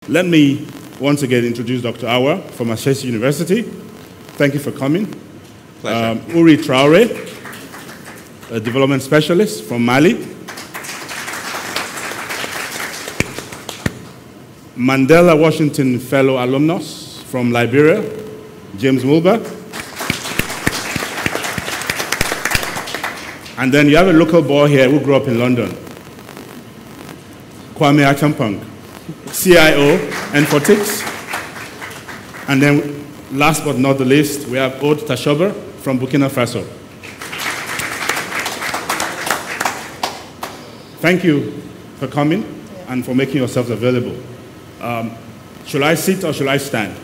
Let me once again introduce Dr. Awuah from Ashesi University. Thank you for coming. Pleasure. Oury Traore, a development specialist from Mali. Mandela Washington Fellow Alumnus from Liberia, James Mulbah. And then you have a local boy here who grew up in London, Kwame Acheampong, CIO, nFortics. And then last but not the least, we have Aude Tapsoba from Burkina Faso. Thank you for coming and for making yourselves available. Should I sit or should I stand?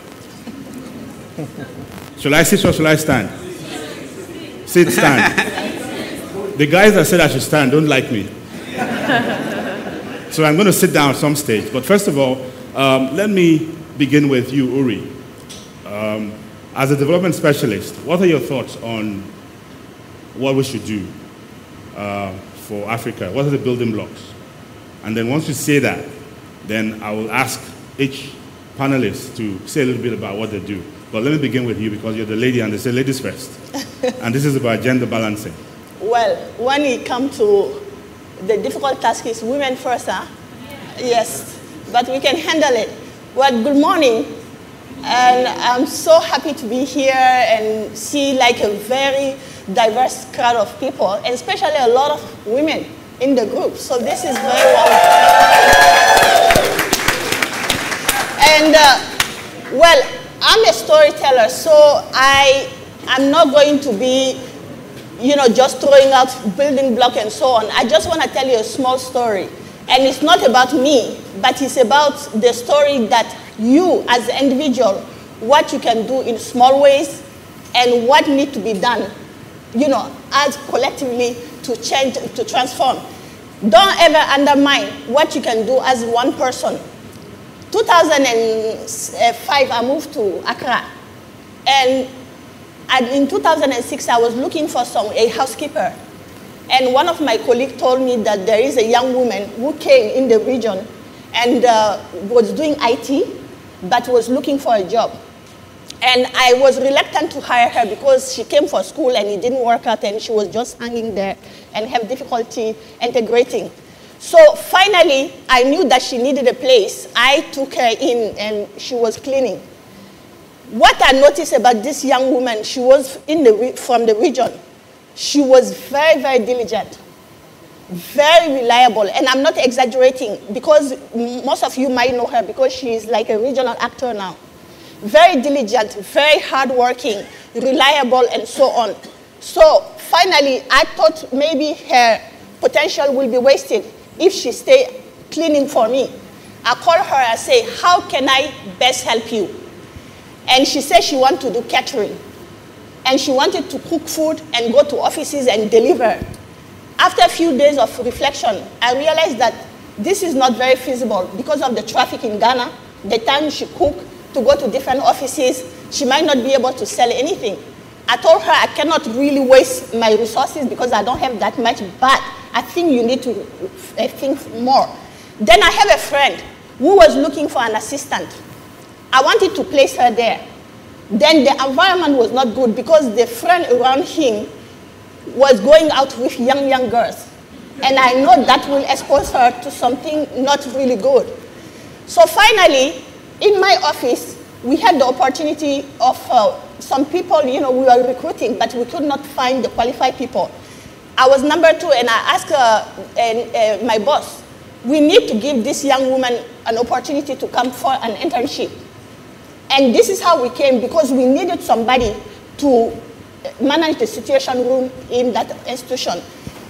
Should I sit or should I stand? Sit, stand. The guys that said I should stand don't like me. So I'm going to sit down at some stage. But first of all, let me begin with you, Oury. As a development specialist, what are your thoughts on what we should do for Africa? What are the building blocks? And then once you say that, then I will ask each panelist to say a little bit about what they do. But let me begin with you because you're the lady and they say ladies first. And this is about gender balancing. Well, when it comes to the difficult task is women first, huh? Yes, but we can handle it. Well, good morning. And I'm so happy to be here and see like a very diverse crowd of people, and especially a lot of women in the group. So this is very wonderful. And well, I'm a storyteller, so I'm not going to be, you know, just throwing out building block and so on. I just want to tell you a small story. And it's not about me, but it's about the story that you as an individual, what you can do in small ways and what needs to be done, you know, as collectively to change, to transform. Don't ever undermine what you can do as one person. 2005, I moved to Accra. And in 2006, I was looking for a housekeeper. And one of my colleagues told me that there is a young woman who came in the region and was doing IT, but was looking for a job. And I was reluctant to hire her because she came for school and it didn't work out and she was just hanging there and have difficulty integrating. So finally, I knew that she needed a place. I took her in and she was cleaning. What I noticed about this young woman, she was from the region. She was very, very diligent, very reliable, and I'm not exaggerating because most of you might know her because she is like a regional actor now. Very diligent, very hardworking, reliable, and so on. So finally, I thought maybe her potential will be wasted if she stay cleaning for me. I called her and say, how can I best help you? And she said she wanted to do catering. And she wanted to cook food and go to offices and deliver. After a few days of reflection, I realized that this is not very feasible because of the traffic in Ghana. The time she cooked to go to different offices, she might not be able to sell anything. I told her I cannot really waste my resources because I don't have that much, but I think you need to think more. Then I have a friend who was looking for an assistant. I wanted to place her there. Then the environment was not good because the friend around him was going out with young girls. And I know that will expose her to something not really good. So finally, in my office, we had the opportunity of some people, you know, we were recruiting, but we could not find the qualified people. I was number 2, and I asked my boss, we need to give this young woman an opportunity to come for an internship. And this is how we came, because we needed somebody to manage the situation room in that institution.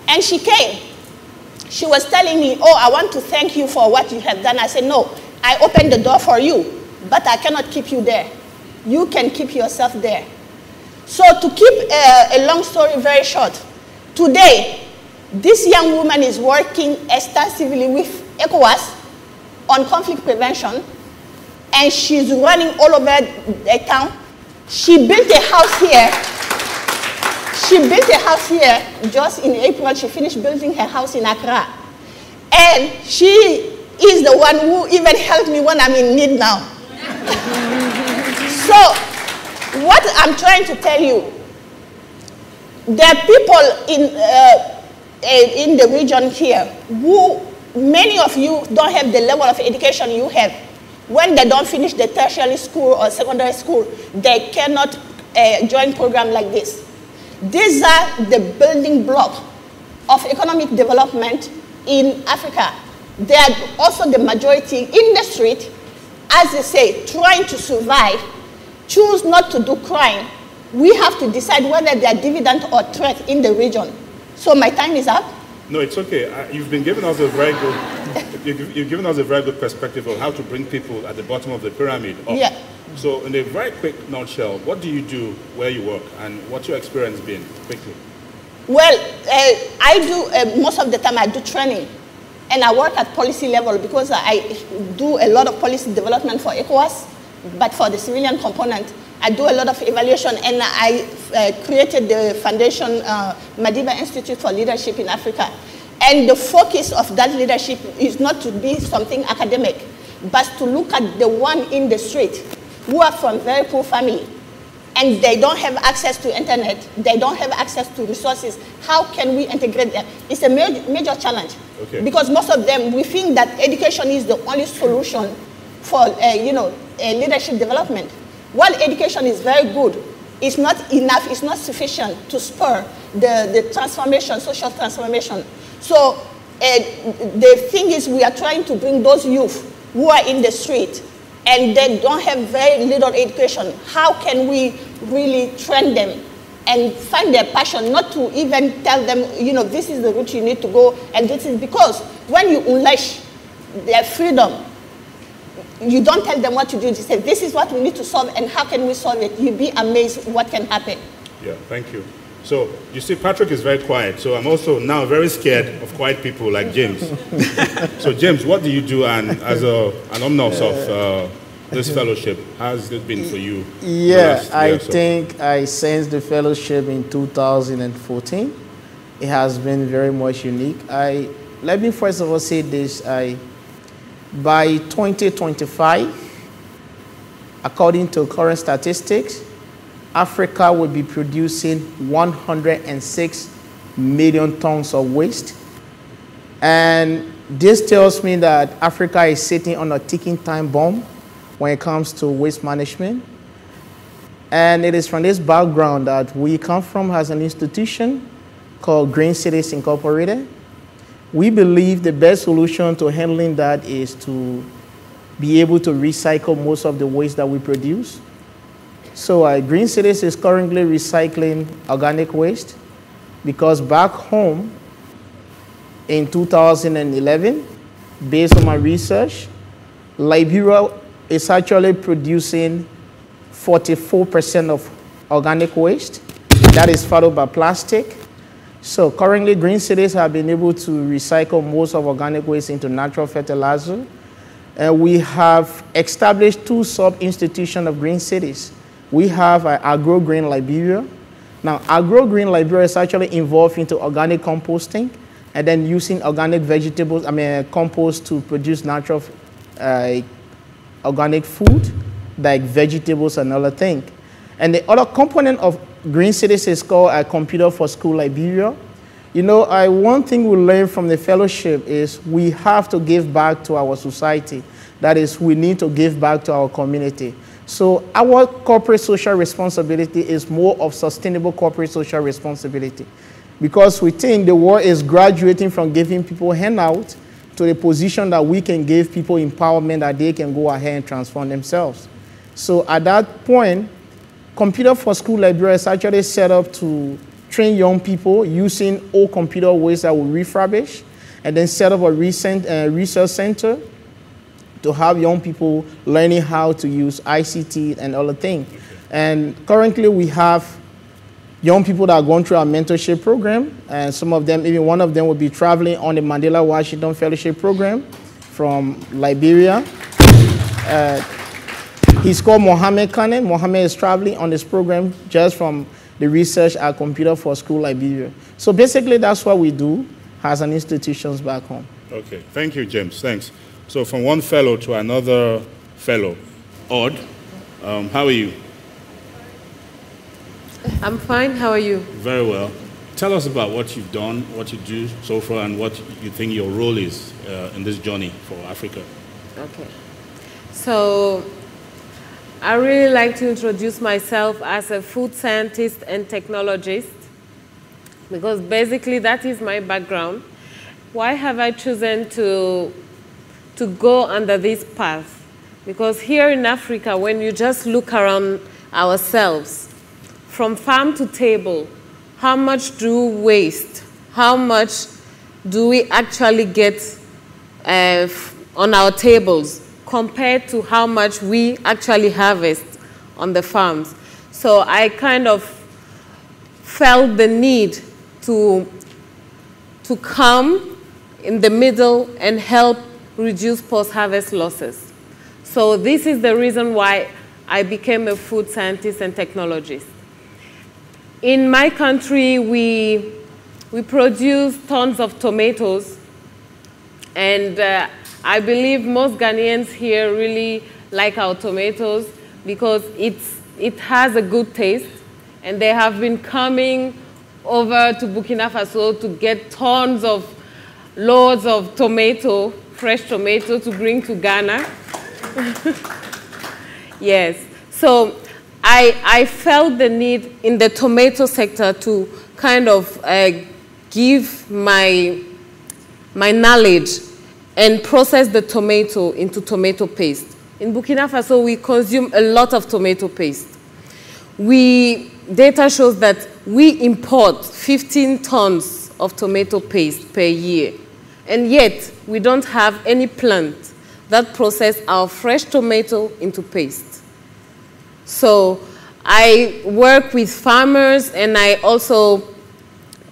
And she came. She was telling me, oh, I want to thank you for what you have done. I said, no, I opened the door for you, but I cannot keep you there. You can keep yourself there. So to keep a long story very short, today, this young woman is working extensively with ECOWAS on conflict prevention, and she's running all over the town. She built a house here. She built a house here just in April. She finished building her house in Accra. And she is the one who even helped me when I'm in need now. So, what I'm trying to tell you, there are people in the region here who, many of you don't have the level of education you have. When they don't finish the tertiary school or secondary school, they cannot join programs like this. These are the building block of economic development in Africa. They are also the majority in the street, as they say, trying to survive, choose not to do crime. We have to decide whether they are dividend or threat in the region. So my time is up. No, it's okay. You've been giving us a very good, you've given us a very good perspective of how to bring people at the bottom of the pyramid up. Yeah. So in a very quick nutshell, what do you do where you work and what's your experience been, quickly? Well, I do, most of the time I do training. And I work at policy level because I do a lot of policy development for ECOWAS, but for the civilian component, I do a lot of evaluation, and I created the foundation, Madiba Institute for Leadership in Africa. And the focus of that leadership is not to be something academic, but to look at the one in the street who are from very poor family, and they don't have access to internet, they don't have access to resources. How can we integrate them? It's a major challenge. Okay. Because most of them, we think that education is the only solution for leadership development. While education is very good, it's not enough, it's not sufficient to spur the transformation, social transformation. So the thing is, we are trying to bring those youth who are in the street and they don't have very little education. How can we really train them and find their passion, not to even tell them, this is the route you need to go, and this is because when you unleash their freedom, you don't tell them what to do. You say, this is what we need to solve, and how can we solve it? You'll be amazed what can happen. Yeah, thank you. So, you see, Patrick is very quiet, so I'm also now very scared of quiet people like James. So, James, what do you do, and as an alumnus of this fellowship, how has it been for you? Yeah, I think I sensed the fellowship in 2014. It has been very much unique. Let me first of all say this. By 2025, according to current statistics, Africa will be producing 106 million tons of waste. And this tells me that Africa is sitting on a ticking time bomb when it comes to waste management. And it is from this background that we come from as an institution called Green Cities Incorporated. We believe the best solution to handling that is to be able to recycle most of the waste that we produce. So Green Cities is currently recycling organic waste because back home in 2011, based on my research, Liberia is actually producing 44% of organic waste. That is followed by plastic. So currently, Green Cities have been able to recycle most of organic waste into natural fertilizer. And we have established 2 sub-institutions of Green Cities. We have Agro Green Liberia. Now, Agro Green Liberia is actually involved into organic composting and then using organic vegetables, compost to produce natural organic food, like vegetables and other things. And the other component of Green Cities is called a Computer for School Liberia. One thing we learned from the fellowship is we have to give back to our society. That is, we need to give back to our community. So our corporate social responsibility is more of sustainable corporate social responsibility, because we think the world is graduating from giving people handouts to the position that we can give people empowerment that they can go ahead and transform themselves. So at that point, Computer for School Liberia is actually set up to train young people using old computer waste that we refurbish, and then set up a research center to have young people learning how to use ICT and other things. And currently we have young people that are going through our mentorship program, and some of them, even one of them will be traveling on the Mandela Washington Fellowship Program from Liberia. He's called Mohammed Kane. Mohammed is traveling on this program just from the research at Computer for School Liberia. So basically that's what we do as an institution back home. Okay, thank you, James, thanks. So from one fellow to another fellow. Aude, how are you? I'm fine. How are you? Very well. Tell us about what you've done, what you do so far, and what you think your role is in this journey for Africa. Okay. So I really like to introduce myself as a food scientist and technologist, because basically that is my background. Why have I chosen to go under this path? Because here in Africa, when you just look around ourselves, from farm to table, how much do we waste? How much do we actually get on our tables compared to how much we actually harvest on the farms? So I kind of felt the need to come in the middle and help reduce post-harvest losses. So this is the reason why I became a food scientist and technologist. In my country, we produce tons of tomatoes, and I believe most Ghanaians here really like our tomatoes because it has a good taste, and they have been coming over to Burkina Faso to get tons of loads of tomato, fresh tomato to bring to Ghana. Yes, so I felt the need in the tomato sector to kind of give my knowledge and process the tomato into tomato paste. In Burkina Faso, we consume a lot of tomato paste. Data shows that we import 15 tons of tomato paste per year, and yet we don't have any plant that process our fresh tomato into paste. So I work with farmers, and I also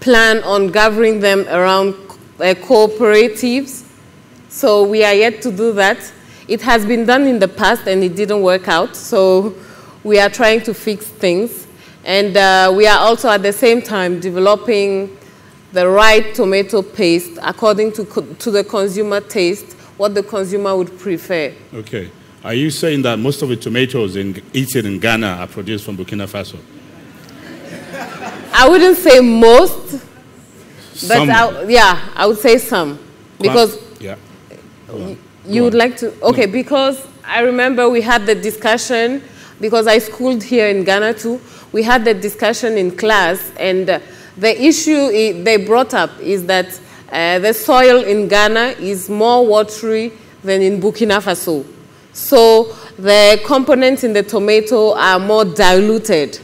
plan on gathering them around cooperatives. So we are yet to do that. It has been done in the past and it didn't work out. So we are trying to fix things. And we are also at the same time developing the right tomato paste according to the consumer taste, what the consumer would prefer. Okay. Are you saying that most of the tomatoes eaten in Ghana are produced from Burkina Faso? I wouldn't say most, but I would say some. Because you would like to, okay, because I remember we had the discussion, because I schooled here in Ghana too, we had the discussion in class, and the issue they brought up is that the soil in Ghana is more watery than in Burkina Faso. So the components in the tomato are more diluted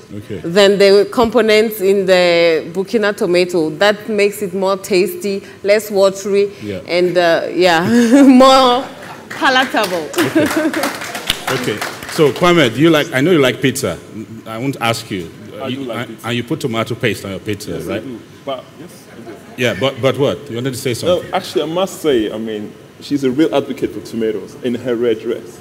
than the components in the Burkina tomato. That makes it more tasty, less watery, and more palatable. Okay. So Kwame, do you like? I know you like pizza. I won't ask you. I do like pizza. And you put tomato paste on your pizza, yes, right? I do. But yes, I do. Yeah, but what? You wanted to say something? No, actually, I must say, I mean, she's a real advocate for tomatoes in her red dress.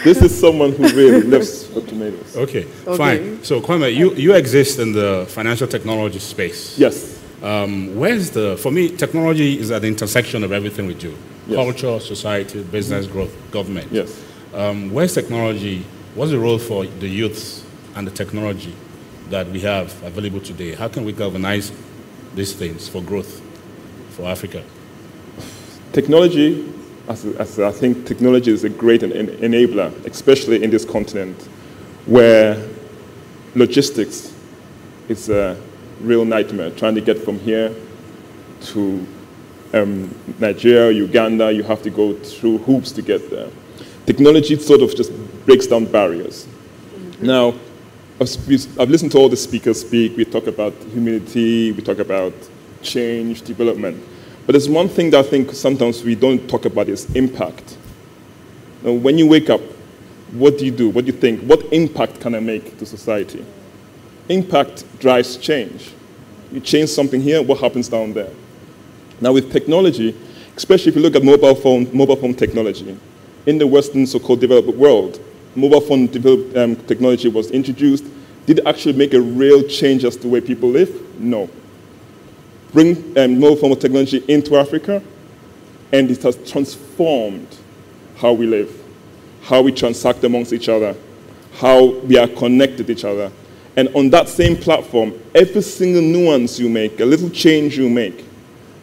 This is someone who really lives for tomatoes. Okay, fine. So Kwame, you exist in the financial technology space. Yes. For me, technology is at the intersection of everything we do. Yes. Culture, society, business, growth, government. Yes. Where's technology? What's the role for the youths and the technology that we have available today? How can we galvanize these things for growth for Africa? Technology, as I think technology is a great enabler, especially in this continent where logistics is a real nightmare. Trying to get from here to Nigeria, Uganda, you have to go through hoops to get there. Technology sort of just breaks down barriers. Now, I've listened to all the speakers speak. We talk about humility, we talk about change, development. But there's one thing that I think sometimes we don't talk about is impact. Now, when you wake up, what do you do? What do you think? What impact can I make to society? Impact drives change. You change something here, what happens down there? Now with technology, especially if you look at mobile phone technology, in the Western so-called developed world, mobile phone technology was introduced. Did it actually make a real change as to the way people live? No. Bring mobile phone technology into Africa? And it has transformed how we live, how we transact amongst each other, how we are connected to each other. And on that same platform, every single nuance you make, a little change you make,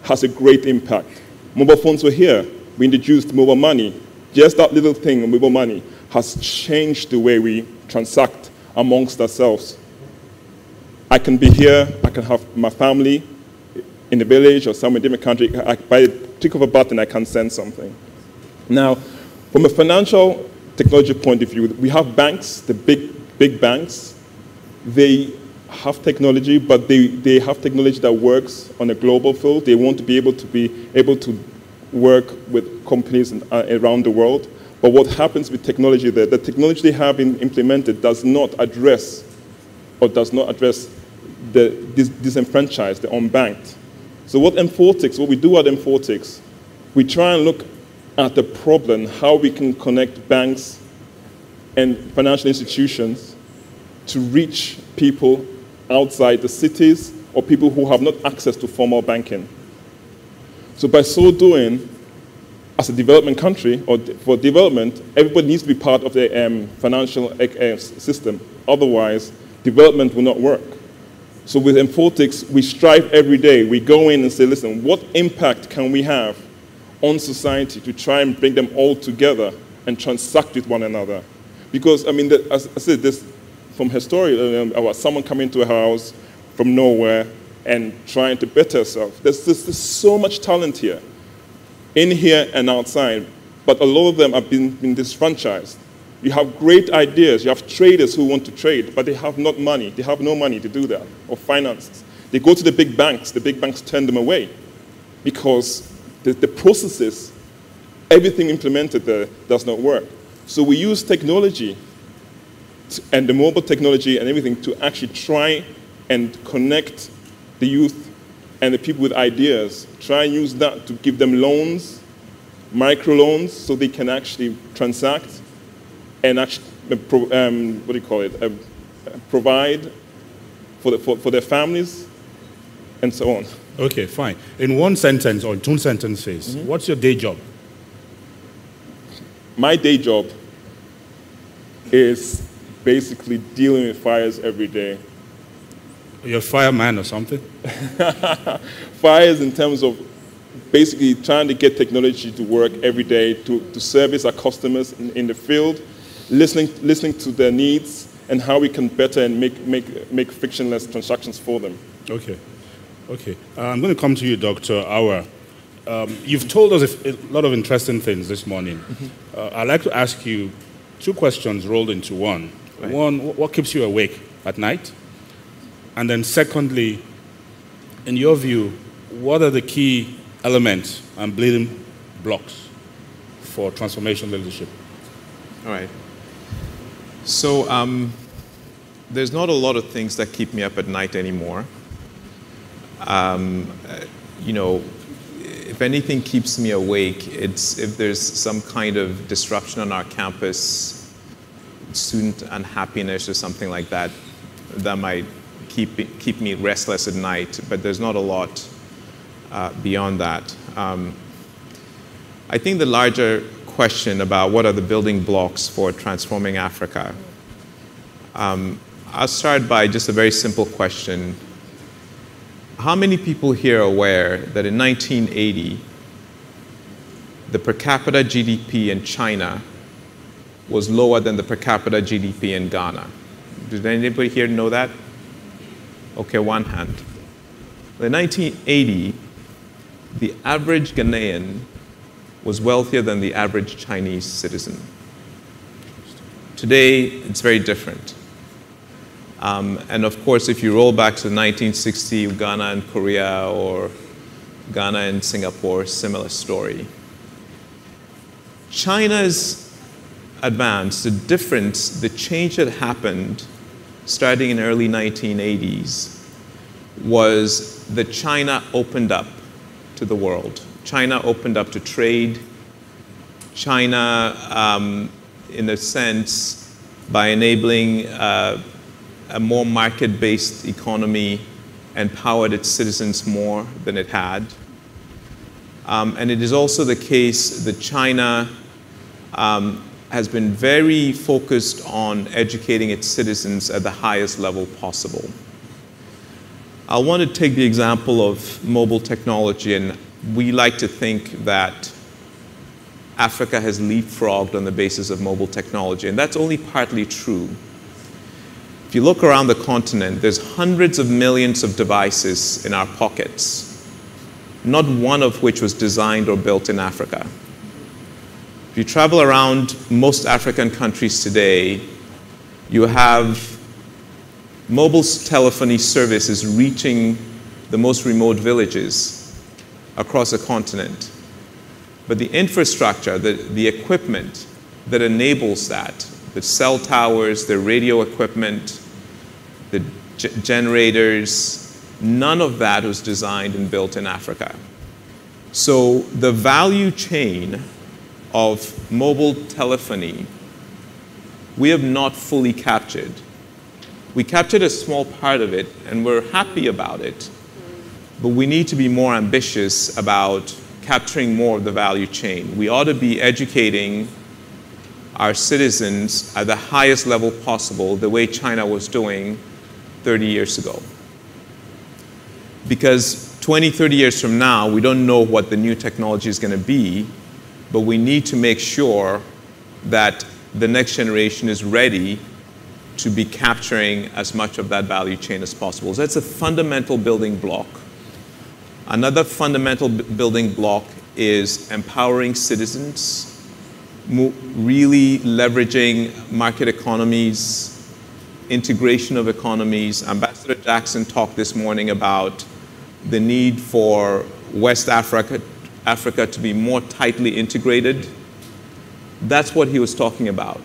has a great impact. Mobile phones were here. We introduced mobile money. Just that little thing, mobile money, has changed the way we transact amongst ourselves. I can be here, I can have my family in the village or somewhere in a different country. By the click of a button, I can send something. Now, from a financial technology point of view, we have banks, the big banks. They have technology, but they have technology that works on a global field. They want to be able to work with companies around the world. But what happens with technology there, the technology they have implemented does not address the disenfranchised, the unbanked. So what we do at nFortics, we try and look at the problem, how we can connect banks and financial institutions to reach people outside the cities or people who have not access to formal banking. So by so doing, as a development country, or for development, everybody needs to be part of the financial system. Otherwise, development will not work. So with nFortics, we strive every day. We go in and say, listen, what impact can we have on society to try and bring them all together and transact with one another? Because, I mean, as I said, this from history, someone coming to a house from nowhere and trying to better herself. There's so much talent here, in here and outside, but a lot of them have been disfranchised. You have great ideas. You have traders who want to trade, but they have not money. They have no money to do that, or finances. They go to the big banks. The big banks turn them away because the processes, everything implemented there does not work. So we use technology and the mobile technology and everything to actually try and connect the youth and the people with ideas. Try and use that to give them loans, microloans, so they can actually transact and actually, provide for their families and so on. Okay, fine. In one sentence or in two sentences, what's your day job? My day job is basically dealing with fires every day. You're a fireman or something? Fires in terms of basically trying to get technology to work every day to service our customers in the field, listening to their needs and how we can better and make frictionless transactions for them. Okay. I'm going to come to you, Dr. Awuah. You've told us a lot of interesting things this morning. I'd like to ask you two questions rolled into one. Right. One, what keeps you awake at night? And then secondly, in your view, what are the key elements and building blocks for transformational leadership? All right. So there's not a lot of things that keep me up at night anymore. If anything keeps me awake, it's if there's some kind of disruption on our campus, student unhappiness or something like that, that might keep me restless at night, but there's not a lot beyond that. I think the larger question about what are the building blocks for transforming Africa, I'll start by just a very simple question. How many people here are aware that in 1980, the per capita GDP in China was lower than the per capita GDP in Ghana? Did anybody here know that? Okay, one hand. In 1980, the average Ghanaian was wealthier than the average Chinese citizen. Today, it's very different. And of course, if you roll back to 1960, Ghana and Korea, or Ghana and Singapore, similar story. China's advance, the difference, the change that happened starting in early 1980s was that China opened up to the world. China opened up to trade. China, in a sense, by enabling a more market-based economy, empowered its citizens more than it had. And it is also the case that China has been very focused on educating its citizens at the highest level possible. I want to take the example of mobile technology, and we like to think that Africa has leapfrogged on the basis of mobile technology, and that's only partly true. If you look around the continent, there's hundreds of millions of devices in our pockets, not one of which was designed or built in Africa. If you travel around most African countries today, you have mobile telephony services reaching the most remote villages across the continent. But the infrastructure, the equipment that enables that, the cell towers, the radio equipment, the generators, none of that was designed and built in Africa. So the value chain of mobile telephony, we have not fully captured. We captured a small part of it, and we're happy about it. But we need to be more ambitious about capturing more of the value chain. We ought to be educating our citizens at the highest level possible, the way China was doing 30 years ago. Because 20, 30 years from now, we don't know what the new technology is going to be, but we need to make sure that the next generation is ready to be capturing as much of that value chain as possible. So that's a fundamental building block. Another fundamental building block is empowering citizens, really leveraging market economies, integration of economies. Ambassador Jackson talked this morning about the need for West Africa to be more tightly integrated. That's what he was talking about.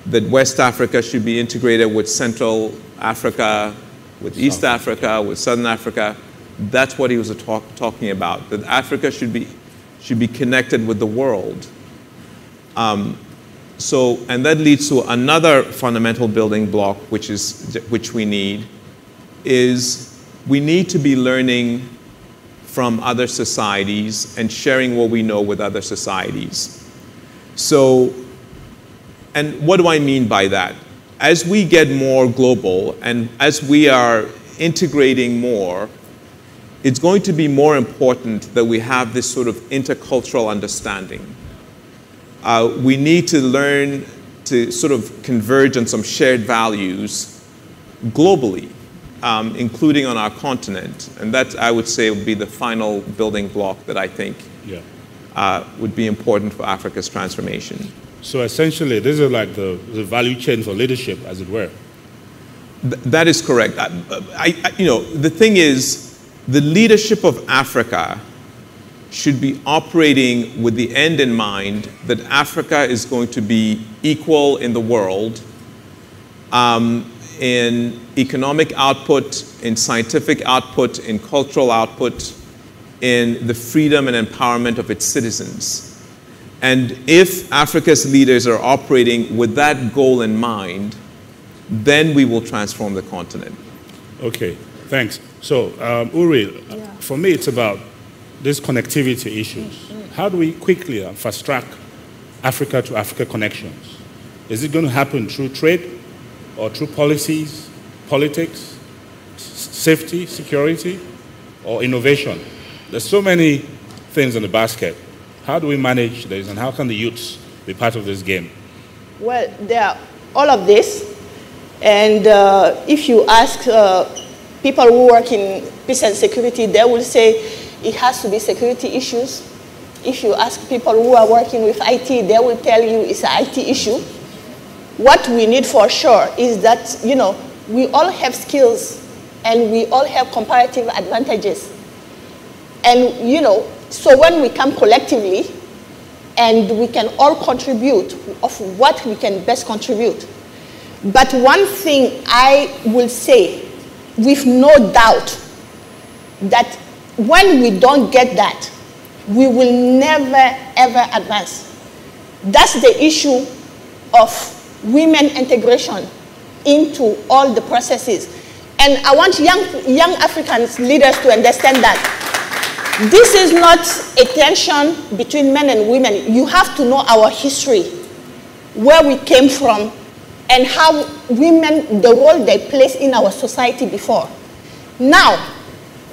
That West Africa should be integrated with Central Africa, with East Africa, with Southern Africa. That's what he was talking about. That Africa should be connected with the world. And that leads to another fundamental building block, which we need, is we need to be learning from other societies and sharing what we know with other societies. So. And what do I mean by that? As we get more global and as we are integrating more, it's going to be more important that we have this sort of intercultural understanding. We need to learn to sort of converge on some shared values globally, including on our continent. And that, I would say, would be the final building block that I think would be important for Africa's transformation. So essentially, this is like the value chain for leadership, as it were. That is correct. The thing is, the leadership of Africa should be operating with the end in mind that Africa is going to be equal in the world, in economic output, in scientific output, in cultural output, in the freedom and empowerment of its citizens. And if Africa's leaders are operating with that goal in mind, then we will transform the continent. Okay, thanks. So, Oury, for me, it's about these connectivity issues. How do we quickly fast track Africa to Africa connections? Is it going to happen through trade or through policies, politics, safety, security, or innovation? There's so many things in the basket. How do we manage this, and how can the youths be part of this game? Well, there are all of this, and if you ask people who work in peace and security, they will say it has to be security issues. If you ask people who are working with IT, they will tell you it's an IT issue. What we need for sure is that, we all have skills, and we all have comparative advantages. And, so when we come collectively and we can all contribute of what we can best contribute. But one thing I will say with no doubt, that when we don't get that, we will never ever advance. That's the issue of women integration into all the processes. And I want young African leaders to understand that. This is not a tension between men and women. You have to know our history, where we came from, and how women, the role they play in our society before. Now,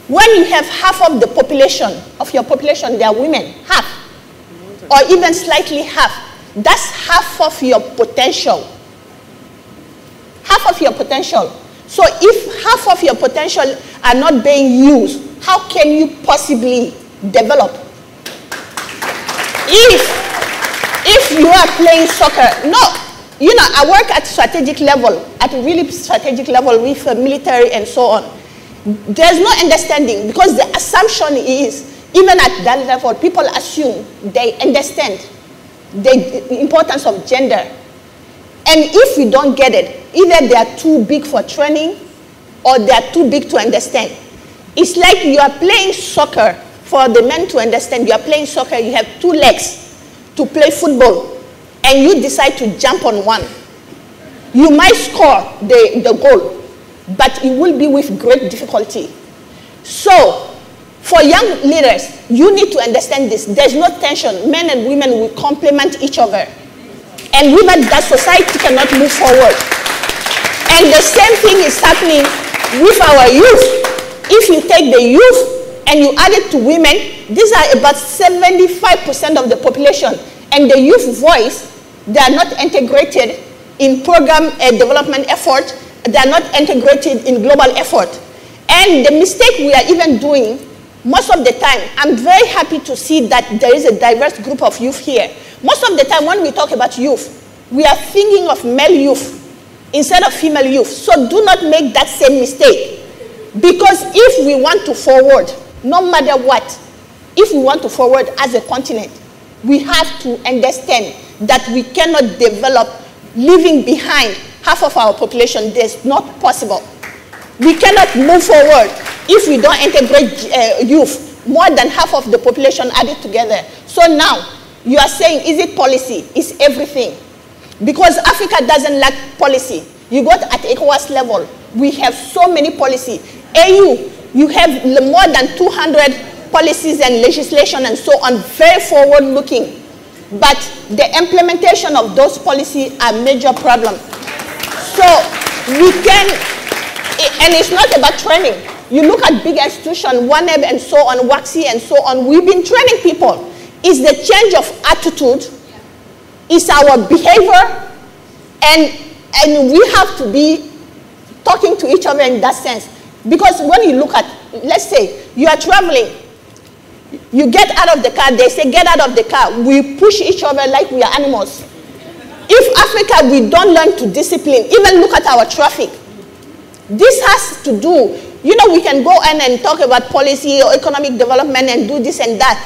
when you have half of the population, of your population, they are women, half, or even slightly half, that's half of your potential. Half of your potential. So if half of your potential are not being used, how can you possibly develop? If you are playing soccer, no, you know, I work at strategic level, at really strategic level with military and so on. There's no understanding because the assumption is, even at that level, people assume they understand the importance of gender. And if you don't get it, either they are too big for training or they are too big to understand. It's like you are playing soccer. For the men to understand, you are playing soccer, you have 2 legs to play football, and you decide to jump on one. You might score the goal, but it will be with great difficulty. So, for young leaders, you need to understand this. There's no tension. Men and women will complement each other. And without that, society cannot move forward. And the same thing is happening with our youth. If you take the youth and you add it to women, these are about 75% of the population. And the youth voice, they are not integrated in program development effort. They are not integrated in global effort. And the mistake we are even doing, most of the time, I'm very happy to see that there is a diverse group of youth here. Most of the time when we talk about youth, we are thinking of male youth instead of female youth. So do not make that same mistake. Because if we want to forward, no matter what, if we want to forward as a continent, we have to understand that we cannot develop leaving behind half of our population. That's not possible. We cannot move forward if we don't integrate youth, more than half of the population added together. So now, you are saying, is it policy? It's everything. Because Africa doesn't lack policy. You got at ECOWAS level, we have so many policies. AU, you have more than 200 policies and legislation and so on, very forward-looking. But the implementation of those policies are a major problem. So we can, and it's not about training. You look at big institutions, ONEB and so on, WAXI and so on, we've been training people. It's the change of attitude, it's our behavior, and we have to be talking to each other in that sense. Because when you look at, let's say, you are traveling, you get out of the car, they say, get out of the car. We push each other like we are animals. If Africa, we don't learn to discipline, even look at our traffic. This has to do, you know, we can go in and talk about policy or economic development and do this and that.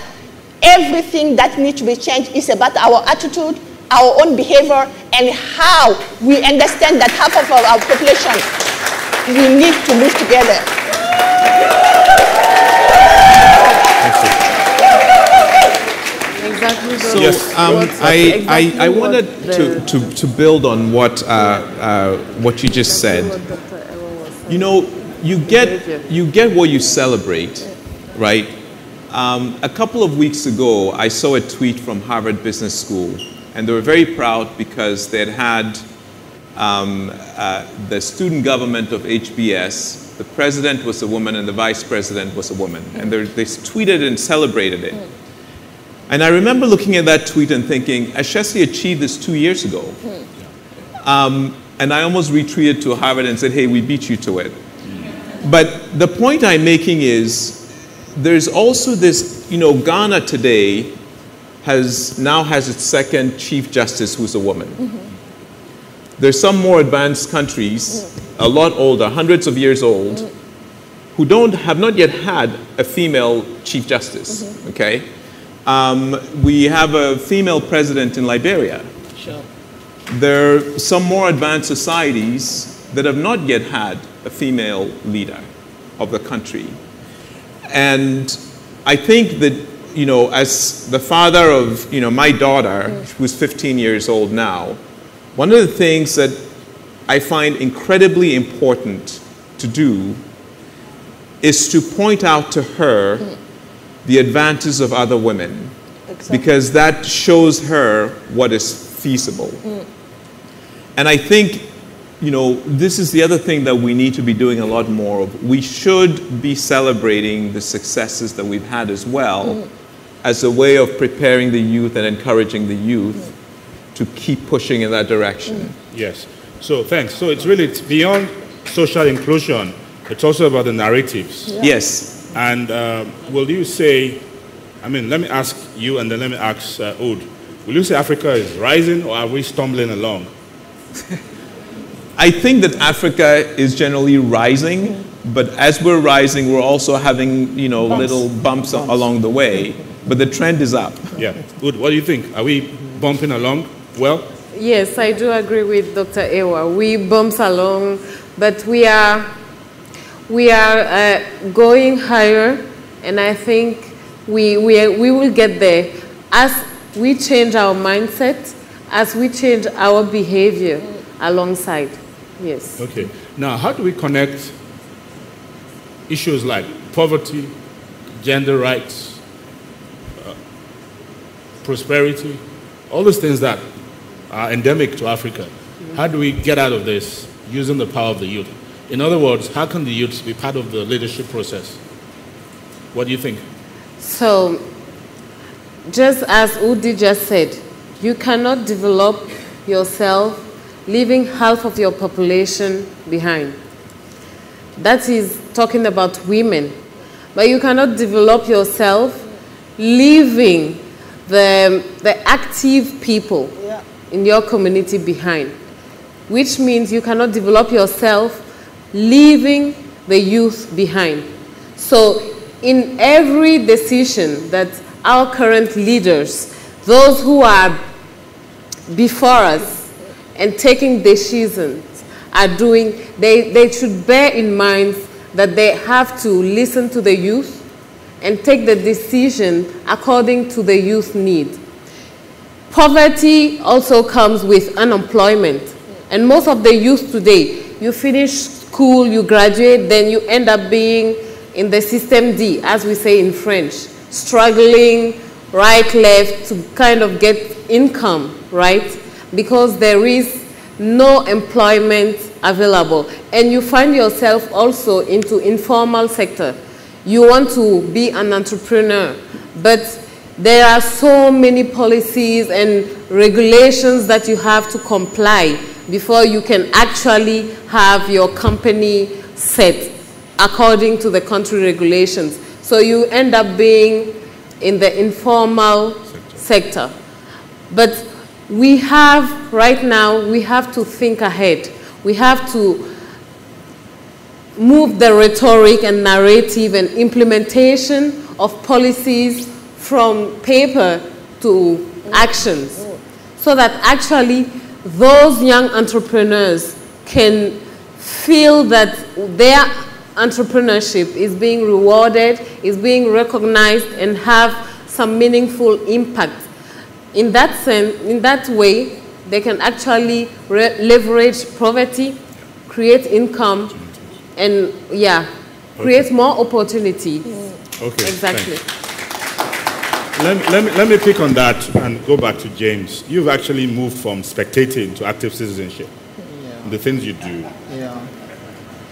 Everything that needs to be changed is about our attitude, our own behavior, and how we understand that half of our population, we need to move together. Exactly. So yes, I wanted to build on what you just said. You know, you get what you celebrate, right? A couple of weeks ago, I saw a tweet from Harvard Business School, and they were very proud because they had the student government of HBS. The president was a woman and the vice president was a woman. And they tweeted and celebrated it. And I remember looking at that tweet and thinking, Ashesi achieved this 2 years ago. And I almost retweeted to Harvard and said, hey, we beat you to it. But the point I'm making is, there's also this, you know, Ghana today now has its second Chief Justice who's a woman. There's some more advanced countries, a lot older, hundreds of years old, who have not yet had a female Chief Justice, okay? We have a female president in Liberia. Sure. There are some more advanced societies that have not yet had a female leader of the country. And I think that, you know, as the father of, you know, my daughter, who's 15 years old now, one of the things that I find incredibly important to do is to point out to her the advances of other women. Exactly. Because that shows her what is feasible. And I think, you know, this is the other thing that we need to be doing a lot more of. We should be celebrating the successes that we've had as well as a way of preparing the youth and encouraging the youth to keep pushing in that direction. Yes. So thanks. So it's beyond social inclusion. It's also about the narratives. Yeah. Yes. And will you say, I mean, let me ask you and then let me ask Aude. Will you say Africa is rising or are we stumbling along? I think that Africa is generally rising, but as we're rising, we're also having, you know, little bumps along the way. But the trend is up. Yeah. Aude, what do you think? Are we bumping along well? Yes, I do agree with Dr. Awuah. We bump along, but we are going higher, and I think we will get there as we change our mindset, as we change our behavior alongside. Yes. Okay. Now, how do we connect issues like poverty, gender rights, prosperity, all those things that are endemic to Africa? How do we get out of this using the power of the youth? In other words, how can the youth be part of the leadership process? What do you think? So, just as Aude just said, you cannot develop yourself leaving half of your population behind. That is talking about women. But you cannot develop yourself leaving the active people in your community behind, which means you cannot develop yourself leaving the youth behind. So in every decision that our current leaders, those who are before us and taking decisions are doing, they should bear in mind that they have to listen to the youth and take the decision according to the youth need. Poverty also comes with unemployment. And most of the youth today, you finish school, you graduate, then you end up being in the system D, as we say in French, struggling right, left to kind of get income, right? Because there is no employment available. And you find yourself also into informal sector. You want to be an entrepreneur, but there are so many policies and regulations that you have to comply before you can actually have your company set according to the country regulations. So you end up being in the informal sector. But we have, right now, we have to think ahead. We have to move the rhetoric and narrative and implementation of policies from paper to actions, so that actually those young entrepreneurs can feel that their entrepreneurship is being rewarded, is being recognized, and have some meaningful impact. In that sense, in that way, they can actually leverage poverty, create income, and create more opportunity. Okay, exactly. Let me pick on that and go back to James. You've actually moved from spectating to active citizenship. The things you do. Yeah.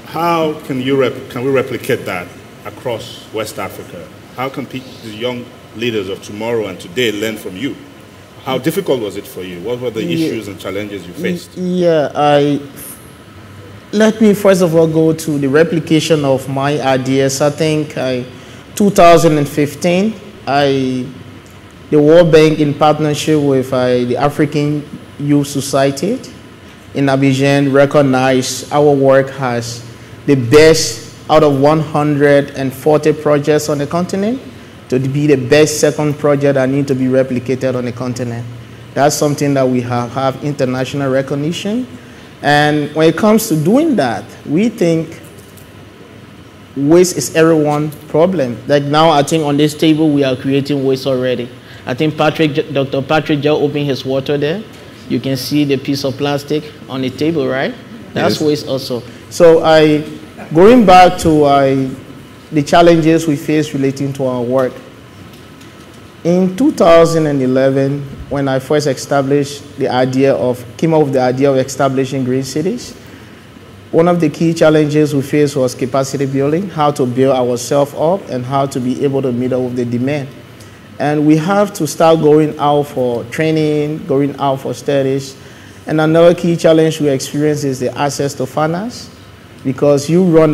How can we replicate that across West Africa? How can the young leaders of tomorrow and today learn from you? How difficult was it for you? What were the issues and challenges you faced? Let me first of all go to the replication of my ideas. I think 2015, the World Bank, in partnership with the African Youth Society in Abidjan, recognized our work as the best out of 140 projects on the continent to be the best second project that need to be replicated on the continent. That's something that we have international recognition. And when it comes to doing that, we think waste is everyone's problem. Like now, I think on this table, we are creating waste already. I think Dr. Patrick just opened his water there. You can see the piece of plastic on the table, right? That's waste also. So going back to the challenges we face relating to our work, In 2011, when I first came up with the idea of establishing green cities, one of the key challenges we faced was capacity building, how to build ourselves up and how to be able to meet up with the demand. And we have to start going out for training, going out for studies. And another key challenge we experience is the access to finance, because you run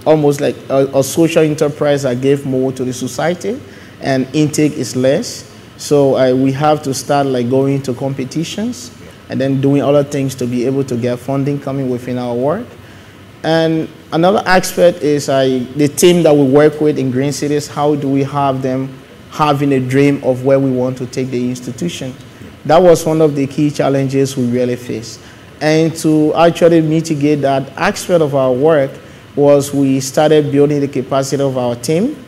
almost like a social enterprise that gave more to the society, and intake is less. So we have to start like going to competitions and then doing other things to be able to get funding coming within our work. And another aspect is the team that we work with in Green Cities, how do we have them having a dream of where we want to take the institution? That was one of the key challenges we really faced. And to actually mitigate that aspect of our work was we started building the capacity of our team.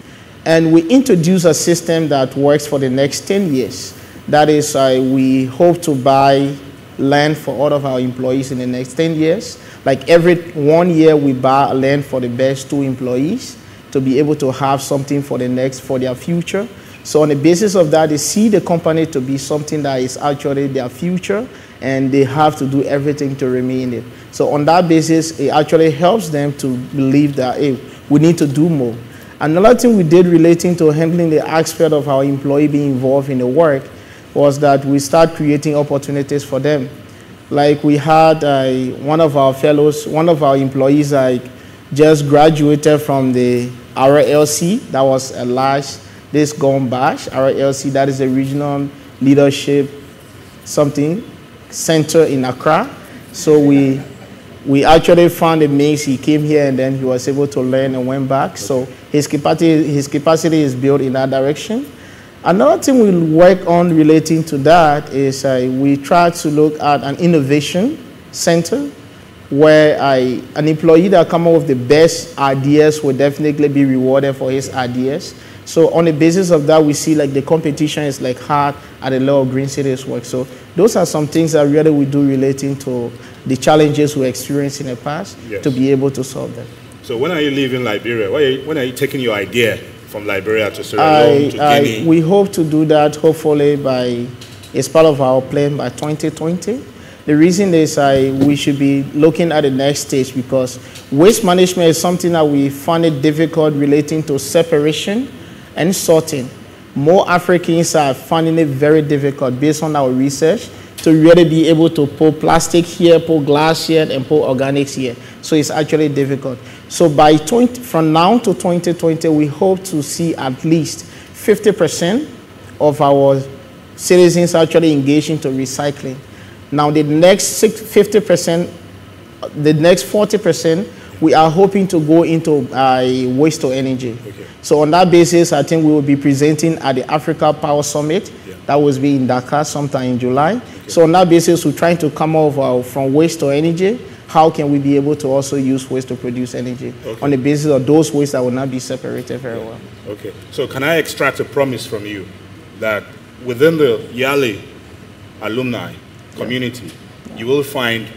And we introduced a system that works for the next 10 years. That is, we hope to buy land for all of our employees in the next 10 years. Like every 1 year, we buy land for the best 2 employees to be able to have something for their future. So on the basis of that, they see the company to be something that is actually their future, and they have to do everything to remain it. So on that basis, it actually helps them to believe that, hey, we need to do more. Another thing we did relating to handling the aspect of our employee being involved in the work was that we start creating opportunities for them. Like we had one of our employees just graduated from the RLC. That was a large, this gone bash. RLC, that is a regional leadership center in Accra. So we actually found a mix. He came here and then he was able to learn and went back. So his capacity is built in that direction. Another thing we work on relating to that is we try to look at an innovation center where an employee that comes up with the best ideas will definitely be rewarded for his ideas. So on the basis of that, we see like the competition is like hard at the level of Green Cities work. So those are some things that really we do relating to the challenges we experienced in the past, yes, to be able to solve them. So when are you leaving Liberia? When are you taking your idea from Liberia to Sierra Leone to Guinea? We hope to do that hopefully it's part of our plan by 2020. The reason is we should be looking at the next stage, because waste management is something that we find it difficult relating to separation and sorting. More Africans are finding it very difficult based on our research to really be able to pull plastic here, pull glass here, and pull organics here. So it's actually difficult. So from now to 2020, we hope to see at least 50% of our citizens actually engage into recycling. Now the next 50%, the next 40%, we are hoping to go into waste to energy. Okay. So on that basis, I think we will be presenting at the Africa Power Summit. Yeah. That will be in Dakar sometime in July. Okay. So on that basis, we're trying to come over from waste to energy. How can we be able to also use waste to produce energy, okay, on the basis of those wastes that will not be separated very well? Okay. So can I extract a promise from you that within the Yali alumni community, yeah, you will find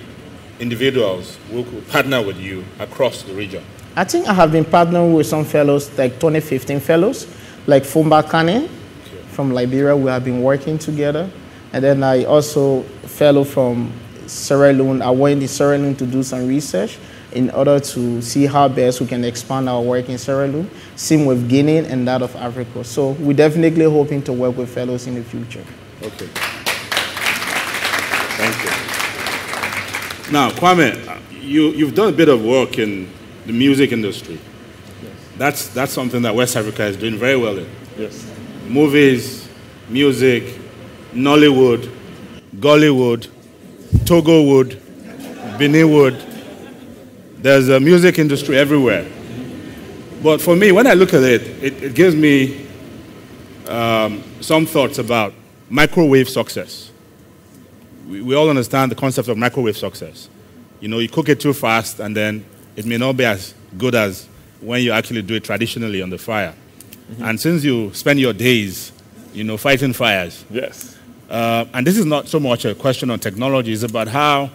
individuals who could partner with you across the region? I think I have been partnering with some fellows, like 2015 fellows, like Fumba Kane, okay, from Liberia. We have been working together. And then I also fellow from Sierra Leone. I went to Sierra Leone to do some research in order to see how best we can expand our work in Sierra Leone, same with Guinea and that of Africa. So we're definitely hoping to work with fellows in the future. Okay. Thank you. Now, Kwame, you've done a bit of work in the music industry. Yes. That's something that West Africa is doing very well in. Yes. Movies, music, Nollywood, Gollywood, Togowood, Beninwood. There's a music industry everywhere. But for me, when I look at it, it gives me some thoughts about microwave success. We all understand the concept of microwave success. You know, you cook it too fast, and then it may not be as good as when you actually do it traditionally on the fire. Mm-hmm. And since you spend your days, you know, fighting fires. Yes. And this is not so much a question on technology, it's about how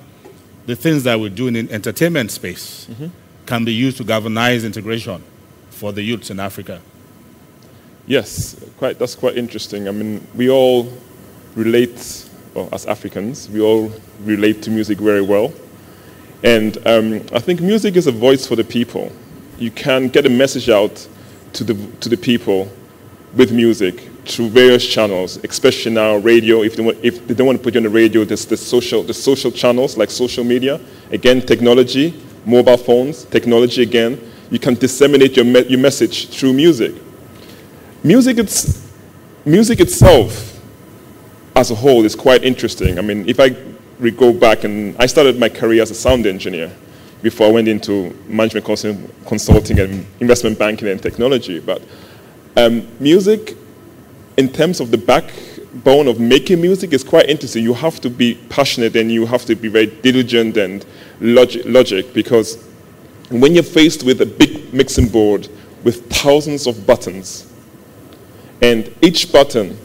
the things that we do in the entertainment space, mm-hmm, can be used to galvanize integration for the youths in Africa. Yes, that's quite interesting. I mean, we all relate, well, as Africans, we all relate to music very well. And I think music is a voice for the people. You can get a message out to the people with music through various channels, especially now radio. If they don't want to put you on the radio, there's the social channels like social media. Again, technology, mobile phones, technology again. You can disseminate your message through music. Music itself, as a whole, is quite interesting. I mean, if I go back, and I started my career as a sound engineer before I went into management consulting and investment banking and technology. But music, in terms of the backbone of making music, is quite interesting. You have to be passionate and you have to be very diligent and logic, because when you're faced with a big mixing board with thousands of buttons, and each button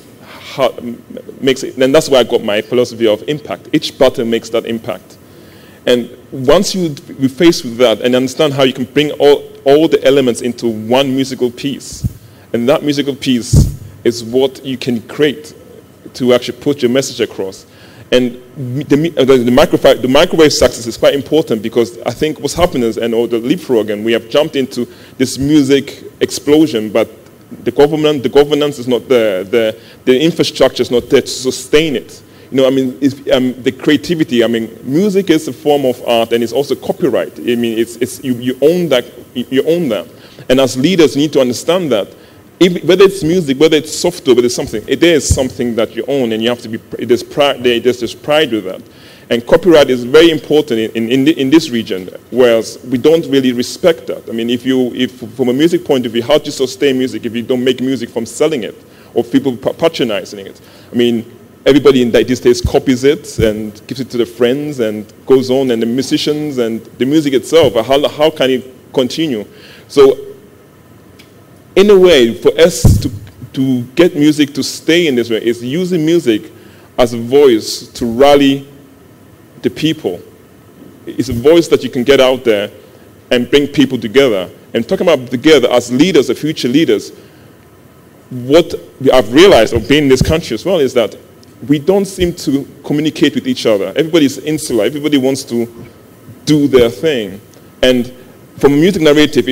makes it, and that's where I got my philosophy of impact. Each button makes that impact. And once you're faced with that and understand how you can bring all the elements into one musical piece, and that musical piece is what you can create to actually put your message across. And the microwave success is quite important, because I think what's happening is, or the leapfrog, and we have jumped into this music explosion, but the governance is not there, the infrastructure is not there to sustain it. You know, I mean, the creativity. I mean, music is a form of art, and it's also copyright. I mean, you own that. You own that. And as leaders, you need to understand that. Whether it's music, whether it's software, whether it's something, it is something that you own, and you have to be. There's pride with that. And copyright is very important in this region, whereas we don't really respect that. I mean, if from a music point of view, how do you sustain music if you don't make music from selling it or people patronizing it? I mean, everybody in these days copies it and gives it to their friends and goes on, and the musicians and the music itself, how can it continue? So, in a way, for us to get music to stay in this way is using music as a voice to rally the people. It's a voice that you can get out there and bring people together. And talking about together as leaders, as future leaders, what I've realized of being in this country as well is that we don't seem to communicate with each other. Everybody's insular. Everybody wants to do their thing. And from a music narrative,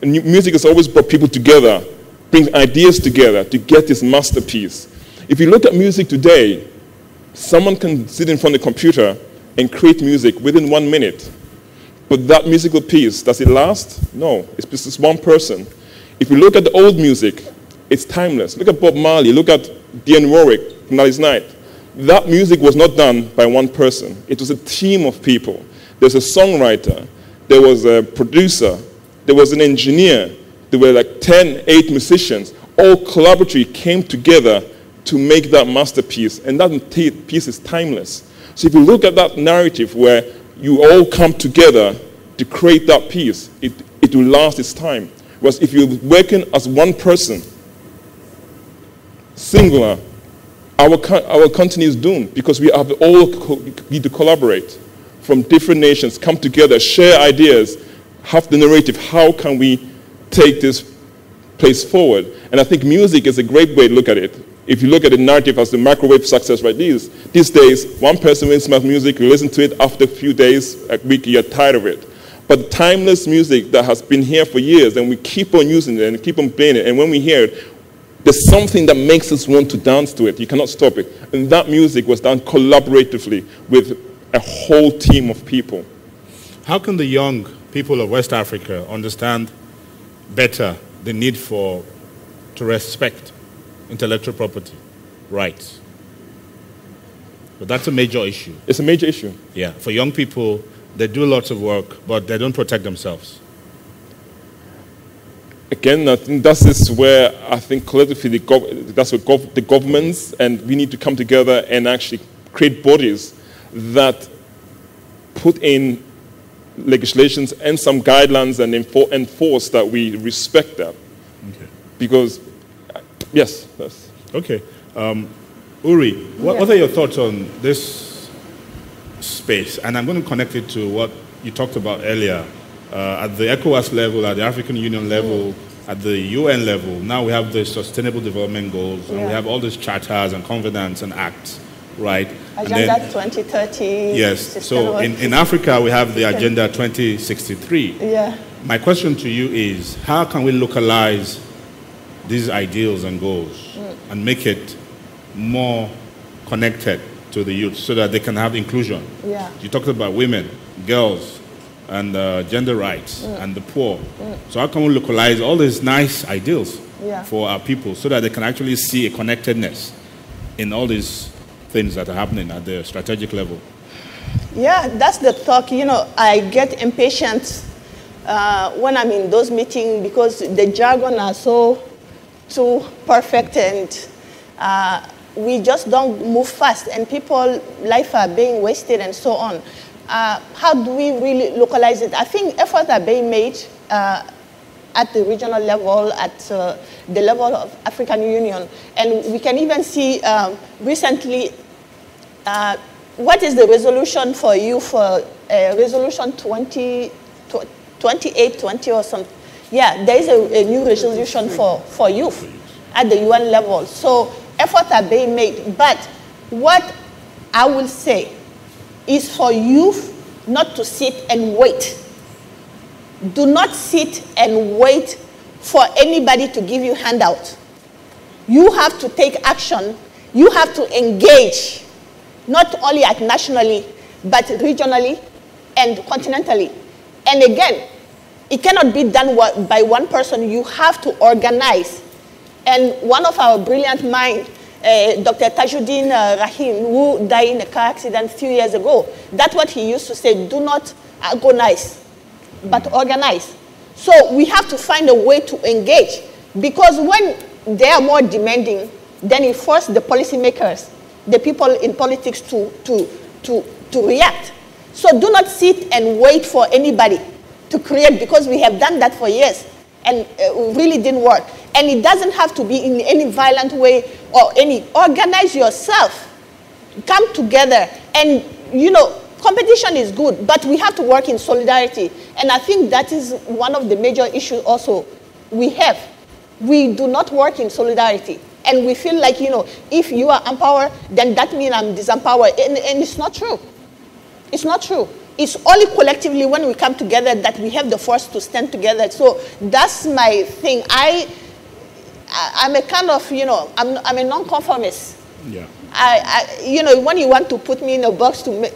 music has always brought people together, bring ideas together to get this masterpiece. If you look at music today, someone can sit in front of the computer and create music within 1 minute. But that musical piece, does it last? No, it's just one person. If you look at the old music, it's timeless. Look at Bob Marley, look at Dionne Warwick, Night Night. That music was not done by one person. It was a team of people. There's a songwriter, there was a producer, there was an engineer, there were like 8 musicians, all collaboratively came together to make that masterpiece, and that piece is timeless. So if you look at that narrative where you all come together to create that piece, it will last its time. Whereas if you're working as one person, singular, our country is doomed, because we have all need to collaborate from different nations, come together, share ideas, have the narrative. How can we take this place forward? And I think music is a great way to look at it. If you look at the narrative as the microwave success, right, these days, one person wins my music, you listen to it, after a few days, a week, you're tired of it. But timeless music that has been here for years, and we keep on using it and keep on playing it, and when we hear it, there's something that makes us want to dance to it. You cannot stop it. And that music was done collaboratively with a whole team of people. How can the young people of West Africa understand better the need to respect intellectual property rights? But that's a major issue. It's a major issue. Yeah, for young people, they do lots of work, but they don't protect themselves. Again, I think that is where I think collectively that's where the governments and we need to come together and actually create bodies that put in legislations and some guidelines and enforce that we respect that. Okay. Because, yes. That's okay. Oury, what are your thoughts on this space? And I'm going to connect it to what you talked about earlier. At the ECOWAS level, at the African Union level, at the UN level, now we have the Sustainable Development Goals, and we have all these charters and covenants and acts, right? Agenda 2030. Yes, so in Africa, we have the Agenda 2063. Yeah. My question to you is, how can we localize these ideals and goals and make it more connected to the youth so that they can have inclusion? Yeah. You talked about women, girls, and gender rights, and the poor. So how can we localize all these nice ideals for our people so that they can actually see a connectedness in all these things that are happening at the strategic level? Yeah, that's the talk. You know, I get impatient when I'm in those meetings because the jargon are so too perfect, and we just don't move fast, and people life are being wasted and so on. How do we really localize it? I think efforts are being made at the regional level, at the level of African Union, and we can even see recently what is the resolution for you for resolution 2820 or something. Yeah, there is a new resolution for youth at the UN level. So efforts are being made. But what I will say is for youth not to sit and wait. Do not sit and wait for anybody to give you handout. You have to take action. You have to engage, not only at nationally, but regionally and continentally. And again, it cannot be done by one person. You have to organize. And one of our brilliant minds, Dr. Tajuddin Rahim, who died in a car accident a few years ago, that's what he used to say: do not agonize, but organize. So we have to find a way to engage, because when they are more demanding, then it forces the policymakers, the people in politics to react. So do not sit and wait for anybody to create, because we have done that for years and it really didn't work. And it doesn't have to be in any violent way or any. Organize yourself. Come together. And, you know, competition is good, but we have to work in solidarity. And I think that is one of the major issues also we have. We do not work in solidarity. And we feel like, you know, if you are empowered, then that means I'm disempowered. And it's not true. It's not true. It's only collectively when we come together that we have the force to stand together. So that's my thing. I'm a kind of, you know, I'm a non-conformist. Yeah. You know, when you want to put me in a box to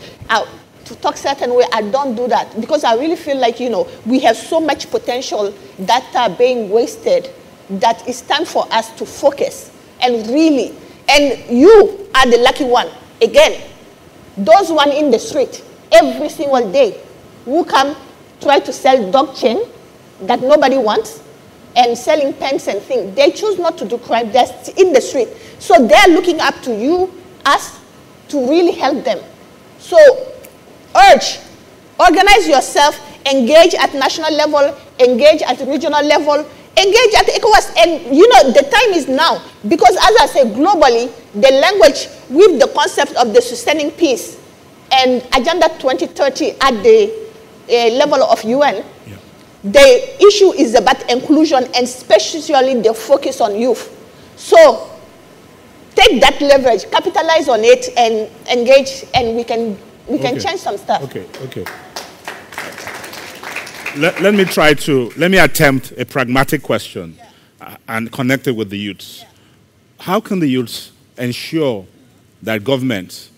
talk certain way, I don't do that, because I really feel like, you know, we have so much potential that are being wasted that it's time for us to focus and really. And you are the lucky one. Again, those one in the street every single day who come try to sell dog chain that nobody wants and selling pens and things. They choose not to do crime. They're in the street. So they're looking up to you, us, to really help them. So organize yourself, engage at national level, engage at regional level, engage at ECOWAS. And you know, the time is now, because as I say, globally, the language with the concept of the sustaining peace and Agenda 2030 at the level of UN, the issue is about inclusion, and especially the focus on youth. So take that leverage, capitalize on it, and engage, and we can change some stuff. Okay. Let me attempt a pragmatic question and connect it with the youths. How can the youths ensure that governments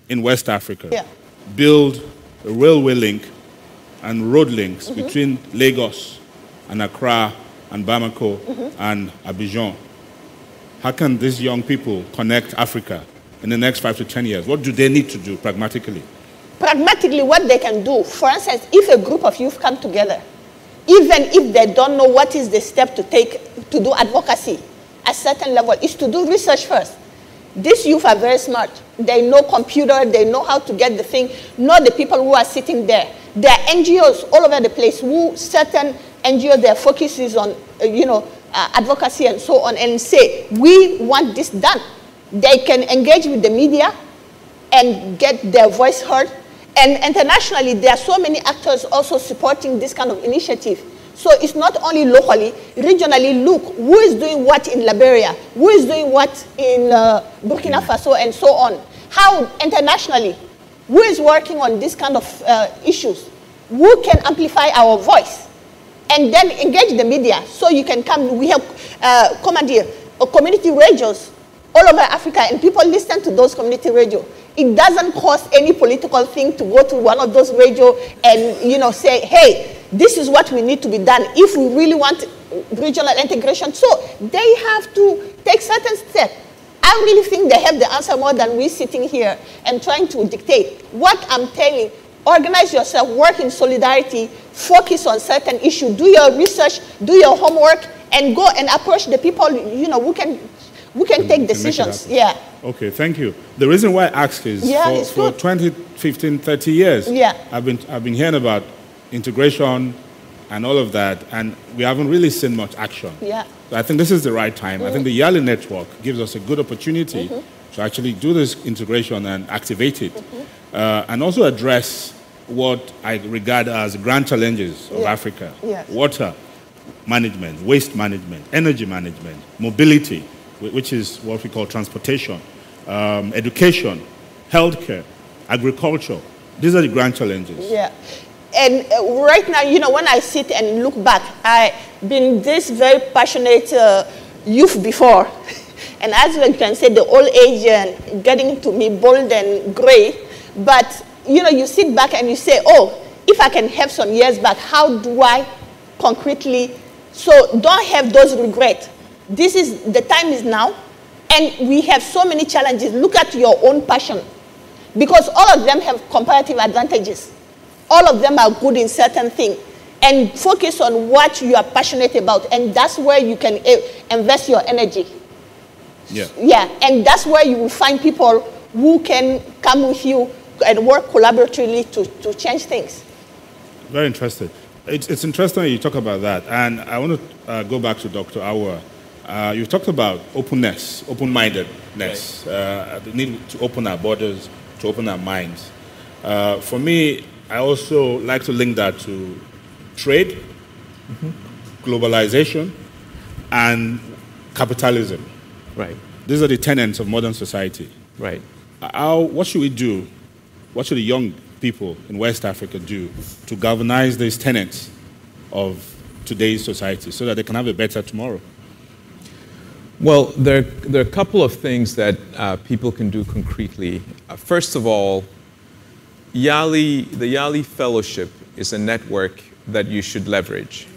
in West Africa build a railway link and road links between Lagos and Accra and Bamako and Abidjan? How can these young people connect Africa in the next 5 to 10 years? What do they need to do pragmatically? Pragmatically, what they can do, for instance, if a group of youth come together, even if they don't know what is the step to take to do advocacy at a certain level, is to do research first. These youth are very smart. They know computer, they know how to get the thing, know the people who are sitting there. There are NGOs all over the place who certain NGOs, their focus is on, advocacy and so on, and say, we want this done. They can engage with the media and get their voice heard. And internationally, there are so many actors also supporting this kind of initiative. So it's not only locally, regionally, look, who is doing what in Liberia, who is doing what in Burkina Faso, and so on. How internationally, who is working on this kind of issues? Who can amplify our voice? And then engage the media so you can come. We have community radios all over Africa, and people listen to those community radios. It doesn't cost any political thing to go to one of those radio and say, hey, this is what we need to be done if we really want regional integration. So they have to take certain steps. I really think they have the answer more than we sitting here and trying to dictate. What I'm telling, organize yourself, work in solidarity, focus on certain issues, do your research, do your homework, and go and approach the people, who can take decisions. Yeah. Okay, thank you. The reason why I ask is for 20, 15, 30 years, I've been hearing about integration and all of that, and we haven't really seen much action. Yeah. So I think this is the right time. I think the Yali network gives us a good opportunity to actually do this integration and activate it, and also address what I regard as grand challenges of Africa. Yes. Water management, waste management, energy management, mobility, which is what we call transportation, education, healthcare, agriculture. These are the grand challenges. Yeah. And right now, when I sit and look back, I've been this very passionate youth before. And as you can say, the old age and getting to me bold and gray. But, you sit back and you say, oh, if I can have some years back, how do I concretely? So don't have those regrets. The time is now. And we have so many challenges. Look at your own passion. Because all of them have comparative advantages. All of them are good in certain things. And focus on what you are passionate about. And that's where you can invest your energy. Yeah. Yeah. And that's where you will find people who can come with you and work collaboratively to change things. Very interesting. It's interesting you talk about that. And I want to go back to Dr. Awuah. You talked about openness, open-mindedness, the need to open our borders, to open our minds. For me, I also like to link that to trade, globalization, and capitalism. Right. These are the tenets of modern society. Right. What should we do? What should the young people in West Africa do to galvanize these tenets of today's society so that they can have a better tomorrow? Well, there are a couple of things that people can do concretely. First of all, the Yali Fellowship is a network that you should leverage,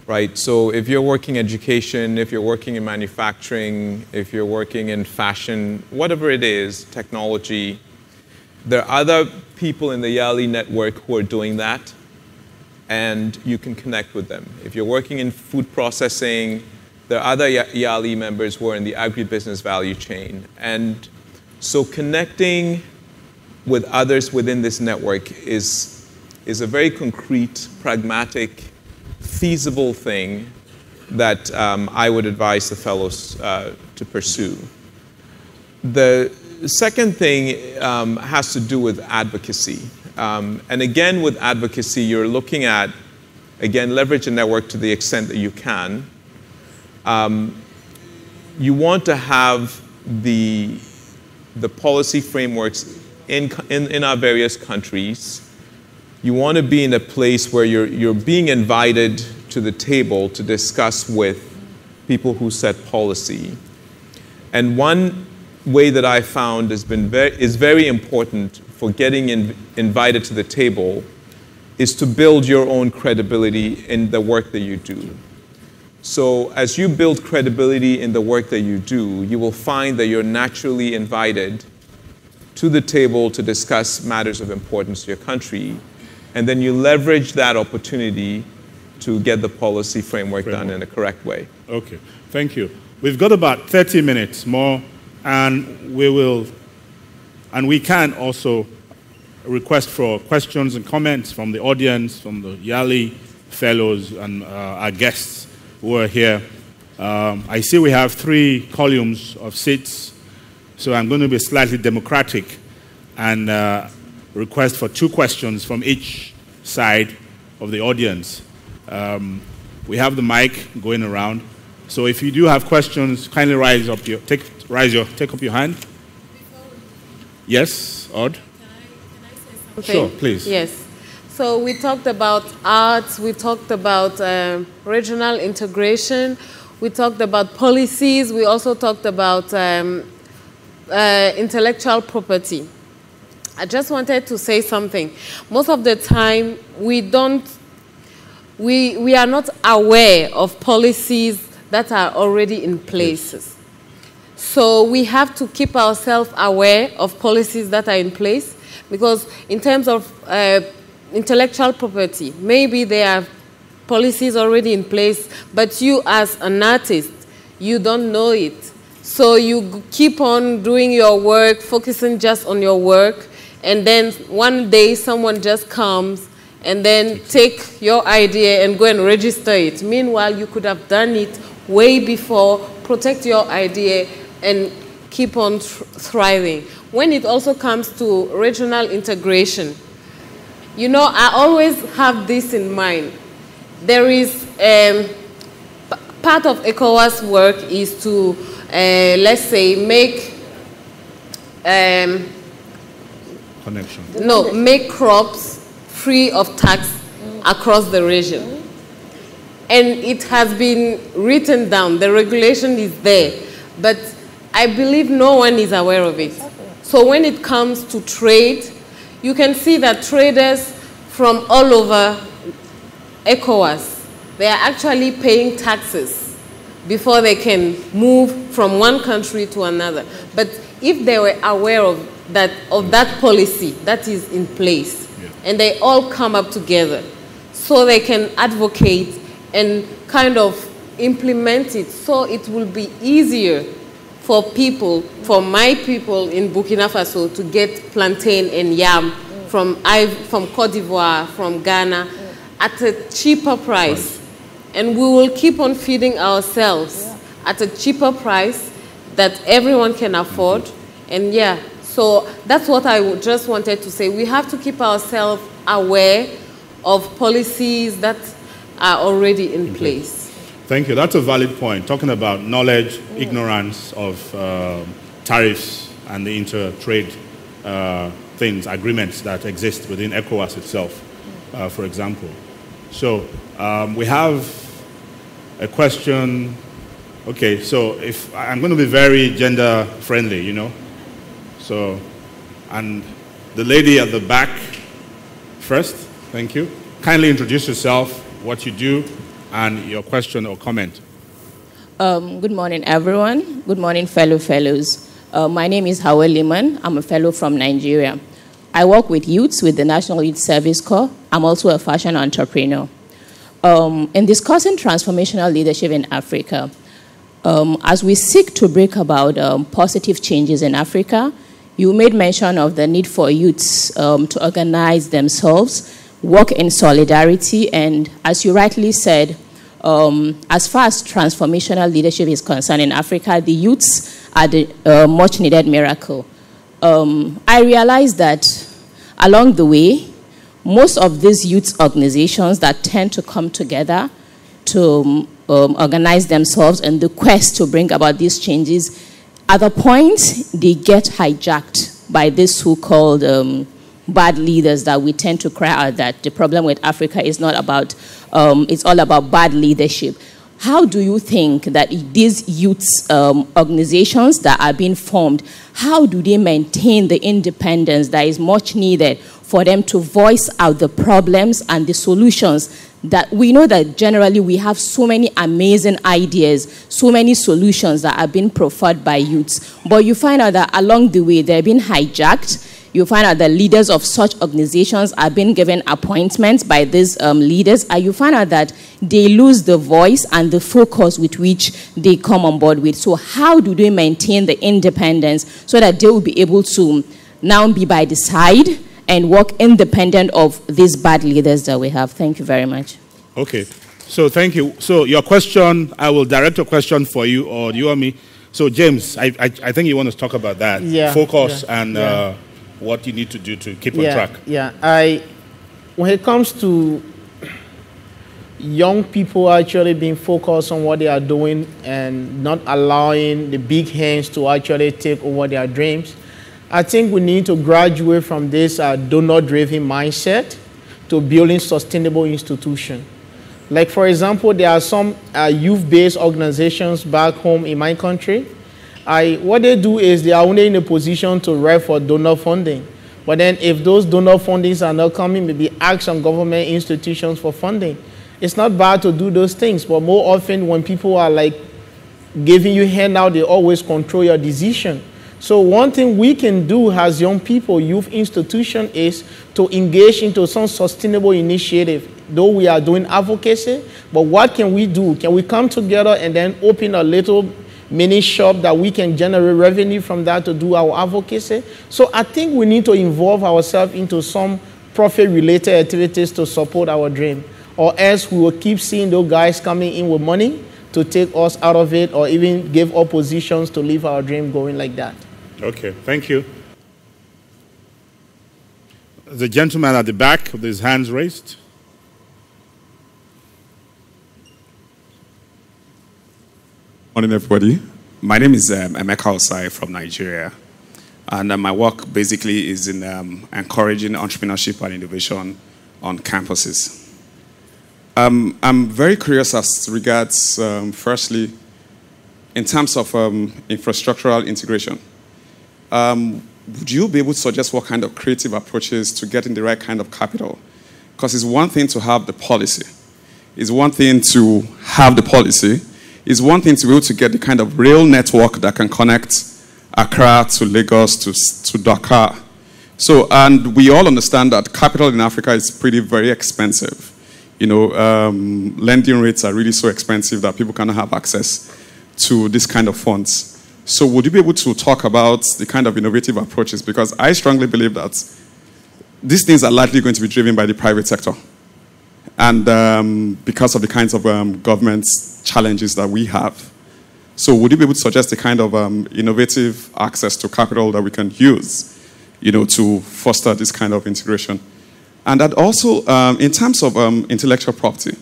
right? So if you're working education, if you're working in manufacturing, if you're working in fashion, whatever it is, technology, there are other people in the Yali network who are doing that, and you can connect with them. If you're working in food processing, there are other Yali members who are in the agribusiness value chain. And so connecting with others within this network is a very concrete, pragmatic, feasible thing that I would advise the fellows to pursue. The second thing has to do with advocacy. And again, with advocacy, you're looking at, again, leverage a network to the extent that you can. You want to have the policy frameworks in our various countries. You want to be in a place where you're being invited to the table to discuss with people who set policy. And one way that I found is very important for getting invited to the table is to build your own credibility in the work that you do. So as you build credibility in the work that you do, you will find that you're naturally invited to the table to discuss matters of importance to your country, and then you leverage that opportunity to get the policy framework done in a correct way. Okay, thank you. We've got about 30 minutes more, and we can also request for questions and comments from the audience, from the Yali fellows and our guests who are here. I see we have 3 columns of seats, so I'm going to be slightly democratic and request for 2 questions from each side of the audience. We have the mic going around. So if you do have questions, kindly take up your hand. Yes, Aude? Can I say something? Sure, please. Yes. So we talked about arts, we talked about regional integration, we talked about policies, we also talked about intellectual property. I just wanted to say something. Most of the time, we are not aware of policies that are already in place. So we have to keep ourselves aware of policies that are in place, because in terms of intellectual property, maybe there are policies already in place, but you as an artist, you don't know it. So you keep on doing your work, focusing just on your work, and then one day someone just comes and then take your idea and go and register it. Meanwhile, you could have done it way before, protect your idea, and keep on thriving. When it also comes to regional integration, you know, I always have this in mind. There is part of ECOWAS work is to, let's say, make make crops free of tax across the region. And it has been written down, the regulation is there, but I believe no one is aware of it. So when it comes to trade, you can see that traders from all over ECOWAS, they are actually paying taxes before they can move from one country to another. But if they were aware of that policy that is in place, and they all come up together, so they can advocate and kind of implement it, so it will be easier for people, for my people in Burkina Faso to get plantain and yam from Cote d'Ivoire, from Ghana, at a cheaper price. And we will keep on feeding ourselves at a cheaper price that everyone can afford. And so that's what I just wanted to say. We have to keep ourselves aware of policies that are already in place. Thank you. That's a valid point. Talking about knowledge, ignorance of tariffs and the inter-trade agreements that exist within ECOWAS itself, for example. So we have a question. Okay, so if I'm going to be very gender friendly, you know. So, and the lady at the back first, thank you. Kindly introduce yourself, what you do, and your question or comment. Good morning, everyone. Good morning, fellows. My name is Awuah Liman. I'm a fellow from Nigeria. I work with youths with the National Youth Service Corps. I'm also a fashion entrepreneur. In discussing transformational leadership in Africa, as we seek to bring about positive changes in Africa, you made mention of the need for youths to organize themselves, work in solidarity, and as you rightly said, as far as transformational leadership is concerned in Africa, the youths are the much needed miracle. I realized that along the way, most of these youth organizations that tend to come together to organize themselves in the quest to bring about these changes, at the point they get hijacked by these so-called bad leaders that we tend to cry out that the problem with Africa is not about, it's all about bad leadership. How do you think that these youth organizations that are being formed, how do they maintain the independence that is much needed for them to voice out the problems and the solutions that we know that generally we have so many amazing ideas, so many solutions that are being proffered by youths, but you find out that along the way they're being hijacked. You find out that leaders of such organizations are being given appointments by these leaders, and you find out that they lose the voice and the focus with which they come on board with. So how do they maintain the independence so that they will be able to now be by the side and work independent of these bad leaders that we have? Thank you very much. Okay, so thank you. So your question, I will direct a question for you, or you or me. So James, I think you want to talk about that. Yeah. Focus and what you need to do to keep on track. Yeah, when it comes to young people actually being focused on what they are doing and not allowing the big hands to actually take over their dreams. I think we need to graduate from this donor-driven mindset to building sustainable institutions. Like, for example, there are some youth-based organizations back home in my country. What they do is they are only in a position to write for donor funding. But then if those donor fundings are not coming, maybe ask some government institutions for funding. It's not bad to do those things, but more often when people are like giving you handout, they always control your decision. So one thing we can do as young people, youth institution, is to engage into some sustainable initiative. Though we are doing advocacy, but what can we do? Can we come together and then open a little mini shop that we can generate revenue from that to do our advocacy? So I think we need to involve ourselves into some profit-related activities to support our dream, or else we will keep seeing those guys coming in with money to take us out of it, or even give oppositions to leave our dream going like that. Okay, thank you. The gentleman at the back with his hands raised. Morning, everybody. My name is Emeka Osai from Nigeria, and my work basically is in encouraging entrepreneurship and innovation on campuses. I'm very curious as regards, firstly, in terms of infrastructural integration. Would you be able to suggest what kind of creative approaches to getting the right kind of capital? Because it's one thing to have the policy. It's one thing to have the policy. It's one thing to be able to get the kind of rail network that can connect Accra to Lagos to Dakar. So, and we all understand that capital in Africa is very expensive. You know, lending rates are really so expensive that people cannot have access to this kind of funds. So would you be able to talk about the kind of innovative approaches? Because I strongly believe that these things are likely going to be driven by the private sector. And because of the kinds of government challenges that we have. So would you be able to suggest the kind of innovative access to capital that we can use, you know, to foster this kind of integration? And that also, in terms of intellectual property,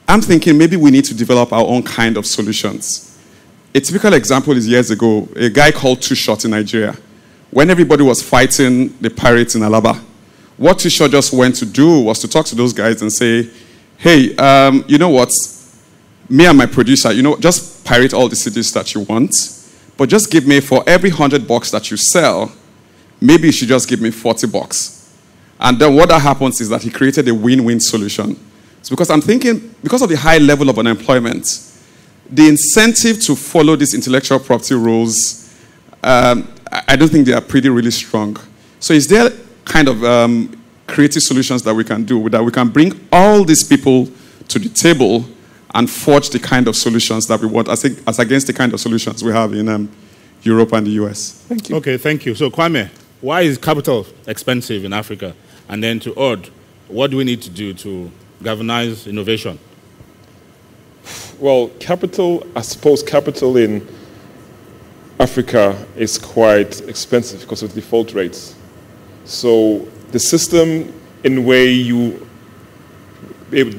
I'm thinking maybe we need to develop our own kind of solutions. A typical example is years ago, a guy called Two Shot in Nigeria. When everybody was fighting the pirates in Alaba, what Two Shot just went to do was to talk to those guys and say, hey, you know what? Me and my producer, you know, just pirate all the cities that you want, but just give me, for every $100 that you sell, maybe you should just give me $40. And then what that happens is that he created a win-win solution. It's because I'm thinking, because of the high level of unemployment, the incentive to follow these intellectual property rules, I don't think they are really strong. So is there kind of creative solutions that we can do, that we can bring all these people to the table and forge the kind of solutions that we want, as against the kind of solutions we have in Europe and the US? Thank you. Okay, thank you. So Kwame, why is capital expensive in Africa? And then to Aude, what do we need to do to galvanize innovation? Well, I suppose capital in Africa is quite expensive because of default rates. So the system in way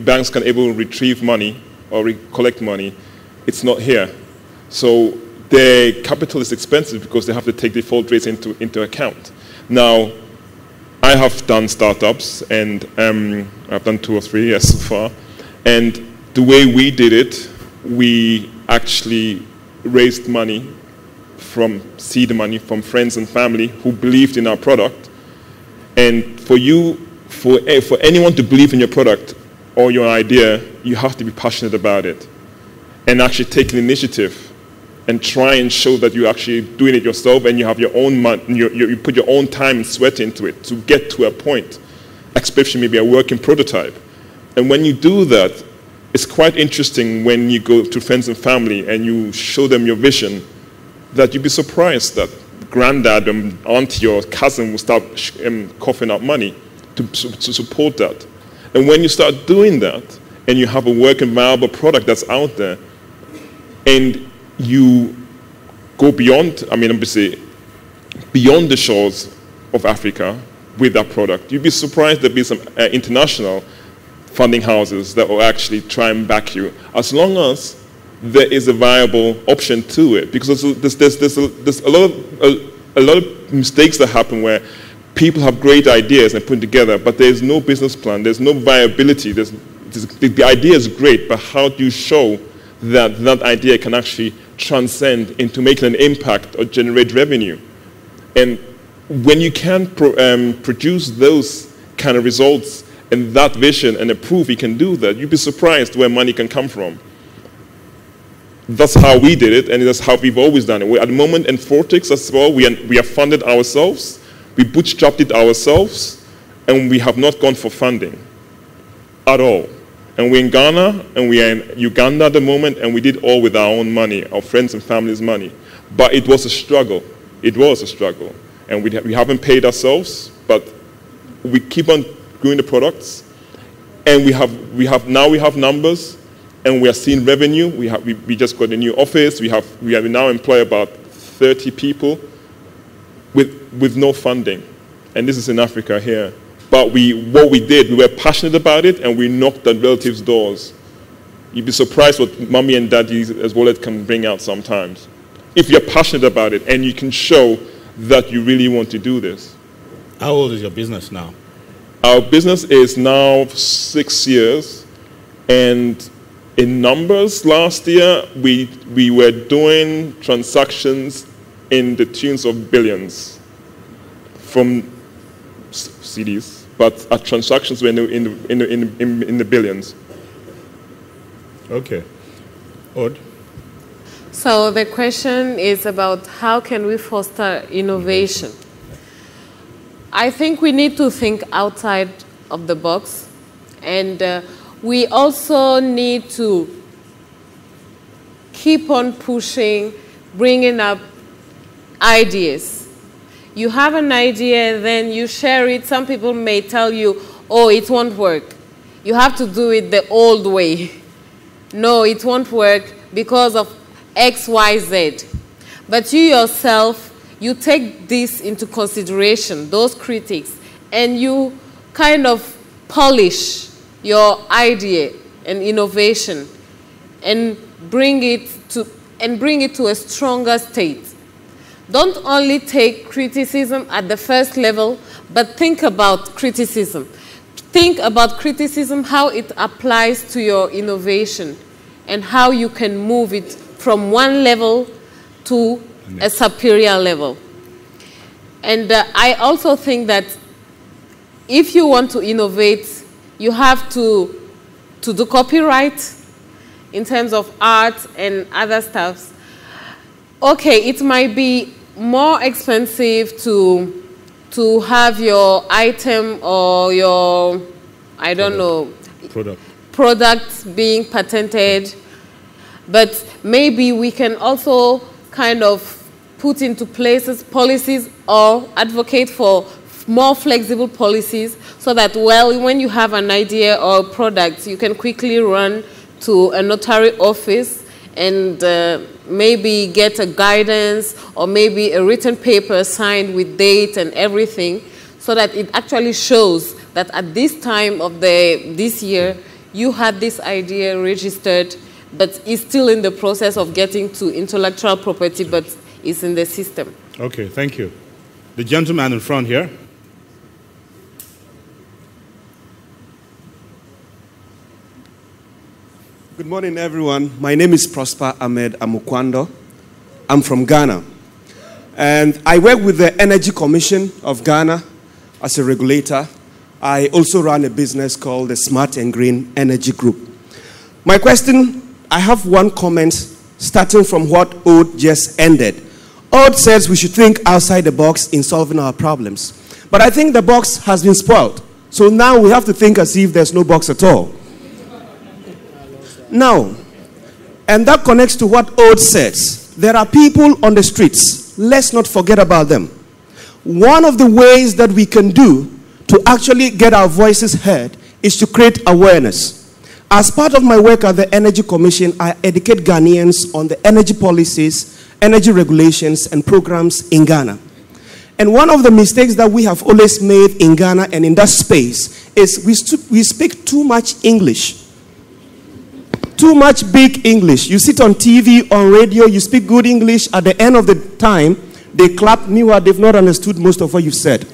banks can able to retrieve money or collect money, it's not here. So the capital is expensive because they have to take default rates into account. Now, I have done startups, and I've done 2 or 3 years so far, and the way we did it, we actually raised money seed money from friends and family who believed in our product. And for anyone to believe in your product or your idea, you have to be passionate about it and actually take an initiative and try and show that you're actually doing it yourself, and you have your own money, you put your own time and sweat into it to get to a point, especially maybe a working prototype. And when you do that, it's quite interesting when you go to friends and family and you show them your vision, that you'd be surprised that granddad and auntie or cousin will start coughing out money to support that. And when you start doing that and you have a working viable product that's out there, and you go beyond, obviously, beyond the shores of Africa with that product, you'd be surprised there'd be some international funding houses that will actually try and back you, as long as there is a viable option to it. Because there's a lot of mistakes that happen where people have great ideas and put together, but there's no business plan, there's no viability. The idea is great, but how do you show that that idea can actually transcend into making an impact or generate revenue? And when you can produce those kind of results and that vision and a proof you can do that, you'd be surprised where money can come from. That's how we did it, and that's how we've always done it. At the moment, nFortics as well, we are funded ourselves, we bootstrapped it ourselves, and we have not gone for funding at all. And we're in Ghana, and we are in Uganda at the moment, and we did all with our own money, our friends and family's money. But it was a struggle. It was a struggle. And we haven't paid ourselves, but we keep on growing the products, and we have numbers, and we are seeing revenue. We just got a new office. We now employ about 30 people with no funding, and this is in Africa here. But what we did, we were passionate about it, and we knocked on relatives' doors. You'd be surprised what mommy and daddy's as wallet can bring out sometimes, if you're passionate about it and you can show that you really want to do this. How old is your business now? Our business is now 6 years, and in numbers, last year we were doing transactions in the tunes of billions from CDs, but our transactions were in the billions. Okay. Aude? So the question is about how can we foster innovation? I think we need to think outside of the box, and we also need to keep on pushing, bringing up ideas. You have an idea, then you share it. Some people may tell you, oh, it won't work. You have to do it the old way. No, it won't work because of X, Y, Z. But you yourself, you take this into consideration, those critics, and you kind of polish your idea and innovation and bring it to a stronger state. Don't only take criticism at the first level, but think about criticism. Think about criticism, how it applies to your innovation and how you can move it from one level to a superior level. And I also think that if you want to innovate, you have to do copyright in terms of art and other stuff. Okay, it might be more expensive to have your item or your, I don't know, product being patented, but maybe we can also kind of put into places policies or advocate for more flexible policies so that, well, when you have an idea or a product, you can quickly run to a notary office and maybe get a guidance or maybe a written paper signed with date and everything, so that it actually shows that at this time of this year, you had this idea registered, but it's still in the process of getting to intellectual property, but it's in the system. Okay, thank you. The gentleman in front here. Good morning, everyone. My name is Prosper Ahmed Amukwando. I'm from Ghana. And I work with the Energy Commission of Ghana as a regulator. I also run a business called the Smart and Green Energy Group. My question, I have one comment starting from what Aude just ended. Aude says we should think outside the box in solving our problems. But I think the box has been spoiled. So now we have to think as if there's no box at all. Now, and that connects to what Aude says. There are people on the streets. Let's not forget about them. One of the ways that we can do to actually get our voices heard is to create awareness. As part of my work at the Energy Commission, I educate Ghanaians on the energy policies, energy regulations, and programs in Ghana. And one of the mistakes that we have always made in Ghana and in that space is we speak too much English. Too much big English. You sit on TV, on radio, you speak good English. At the end of the time, they clap. Meanwhile, they've not understood most of what you've said.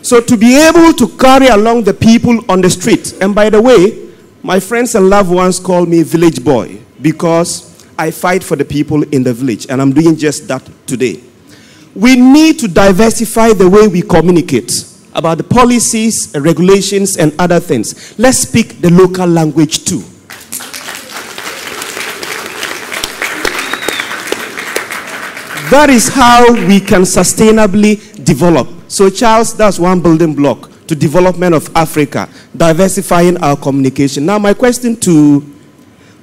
So to be able to carry along the people on the street, and by the way, my friends and loved ones call me village boy because I fight for the people in the village, and I'm doing just that today. We need to diversify the way we communicate about the policies, regulations, and other things. Let's speak the local language too. That is how we can sustainably develop. So, Charles, that's one building block to development of Africa, diversifying our communication. Now, my question to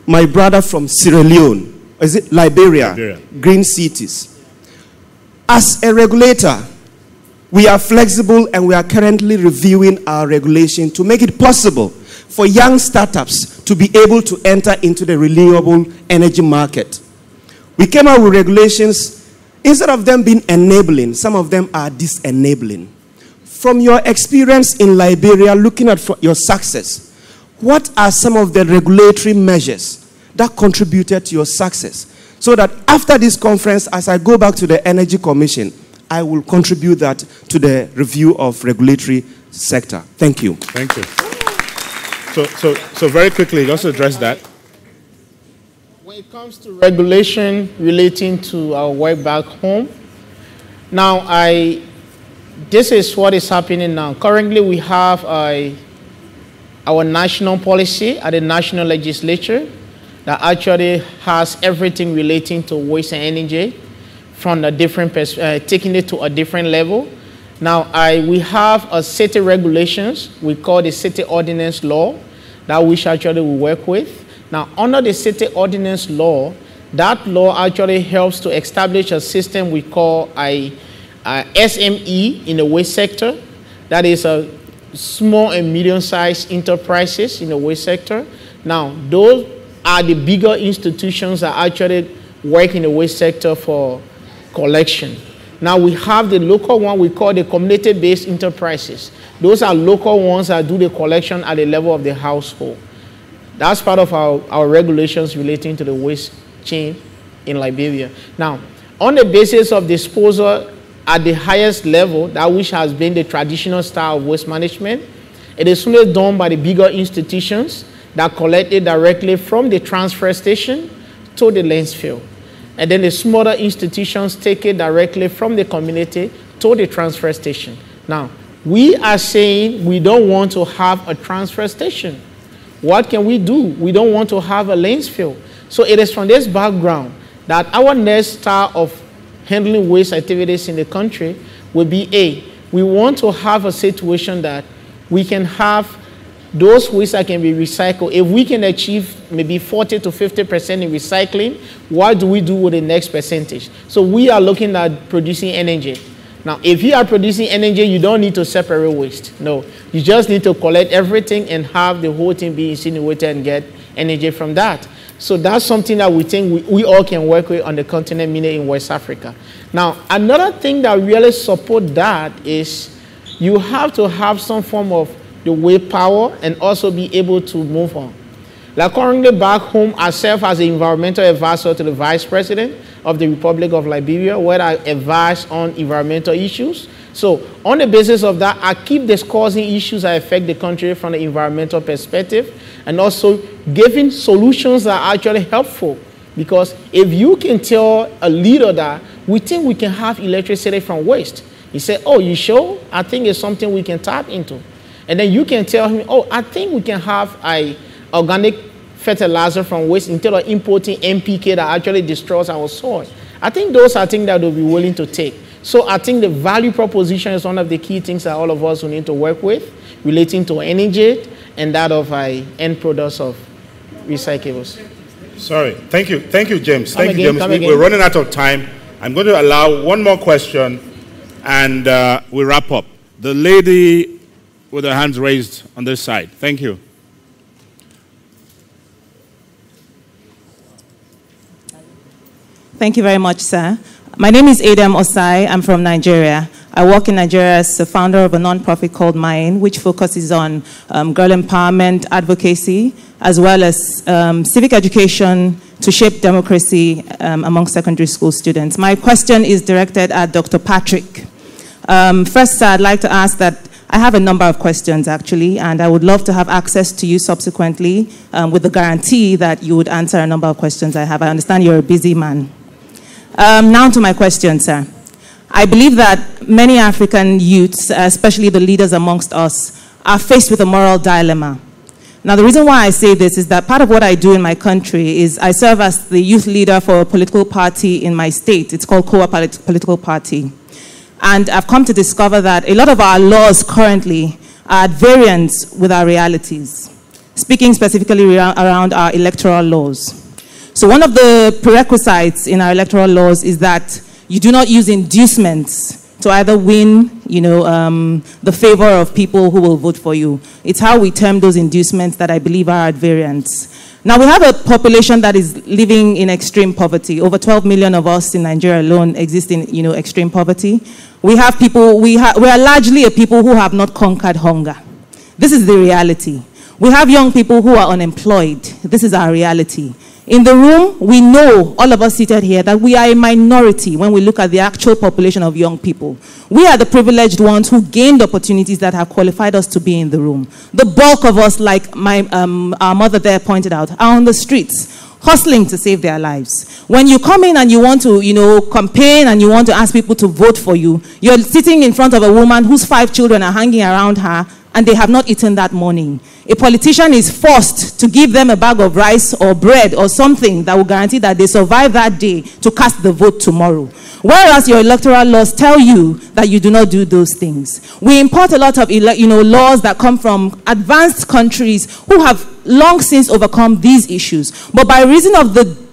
my brother from Sierra Leone, is it Liberia? Green cities. As a regulator, we are flexible and we are currently reviewing our regulation to make it possible for young startups to be able to enter into the renewable energy market. We came out with regulations. Instead of them being enabling, some of them are disenabling. From your experience in Liberia, looking at your success, what are some of the regulatory measures that contributed to your success? So that after this conference, as I go back to the Energy Commission, I will contribute that to the review of regulatory sector. Thank you. Thank you. So very quickly, just address that. When it comes to regulation relating to our work back home, now this is what is happening now. Currently, we have our national policy at the national legislature that actually has everything relating to waste and energy from a different taking it to a different level. Now, we have a city regulations we call the city ordinance law that we actually will work with. Now, under the city ordinance law, that law actually helps to establish a system we call a SME in the waste sector. That is a small and medium-sized enterprises in the waste sector. Now, those are the bigger institutions that actually work in the waste sector for collection. Now, we have the local one we call the community-based enterprises. Those are local ones that do the collection at the level of the household. That's part of our regulations relating to the waste chain in Liberia. Now, on the basis of disposal at the highest level, that which has been the traditional style of waste management, it is only done by the bigger institutions that collect it directly from the transfer station to the landfill. And then the smaller institutions take it directly from the community to the transfer station. Now, we are saying we don't want to have a transfer station. What can we do? We don't want to have a landfill. So it is from this background that our next style of handling waste activities in the country will be we want to have a situation that we can have those wastes that can be recycled. If we can achieve maybe 40 to 50% in recycling, what do we do with the next percentage? So we are looking at producing energy. Now, if you are producing energy, you don't need to separate waste. No, you just need to collect everything and have the whole thing be incinerated and get energy from that. So that's something that we think we all can work with on the continent, meaning in West Africa. Now, another thing that really support that is you have to have some form of the willpower and also be able to move on. Like currently back home, I serve as an environmental advisor to the Vice President of the Republic of Liberia, where I advise on environmental issues. So on the basis of that, I keep discussing issues that affect the country from the environmental perspective and also giving solutions that are actually helpful. Because if you can tell a leader that we think we can have electricity from waste, he said, oh, you sure? I think it's something we can tap into. And then you can tell him, oh, I think we can have organic fertilizer from waste instead of importing NPK that actually destroys our soil. I think those are things that we'll be willing to take. So I think the value proposition is one of the key things that all of us will need to work with relating to energy and that of end products of recyclables. Sorry. Thank you, James. Thank you, James. We're running out of time. I'm going to allow one more question and we wrap up. The lady with her hands raised on this side. Thank you. Thank you very much, sir. My name is Adam Osai. I'm from Nigeria. I work in Nigeria as the founder of a nonprofit called Mine, which focuses on girl empowerment, advocacy, as well as civic education to shape democracy among secondary school students. My question is directed at Dr. Patrick. First, I'd like to ask that I have a number of questions, actually, and I would love to have access to you subsequently with the guarantee that you would answer a number of questions I have. I understand you're a busy man. Now to my question, sir. I believe that many African youths, especially the leaders amongst us, are faced with a moral dilemma. Now, the reason why I say this is that part of what I do in my country is I serve as the youth leader for a political party in my state. It's called Kowa Political Party. And I've come to discover that a lot of our laws currently are at variance with our realities, speaking specifically around our electoral laws. So one of the prerequisites in our electoral laws is that you do not use inducements to either win, the favor of people who will vote for you. It's how we term those inducements that I believe are at variance. Now, we have a population that is living in extreme poverty. Over 12 million of us in Nigeria alone exist in, extreme poverty. We have people, we are largely a people who have not conquered hunger. This is the reality. We have young people who are unemployed. This is our reality. In the room, we know, all of us seated here, that we are a minority when we look at the actual population of young people. We are the privileged ones who gained opportunities that have qualified us to be in the room. The bulk of us, like our mother there pointed out, are on the streets, hustling to save their lives. When you come in and you want to, campaign and you want to ask people to vote for you, you're sitting in front of a woman whose 5 children are hanging around her and they have not eaten that morning. A politician is forced to give them a bag of rice or bread or something that will guarantee that they survive that day to cast the vote tomorrow. Whereas your electoral laws tell you that you do not do those things. We import a lot of laws that come from advanced countries who have long since overcome these issues. But by reason of the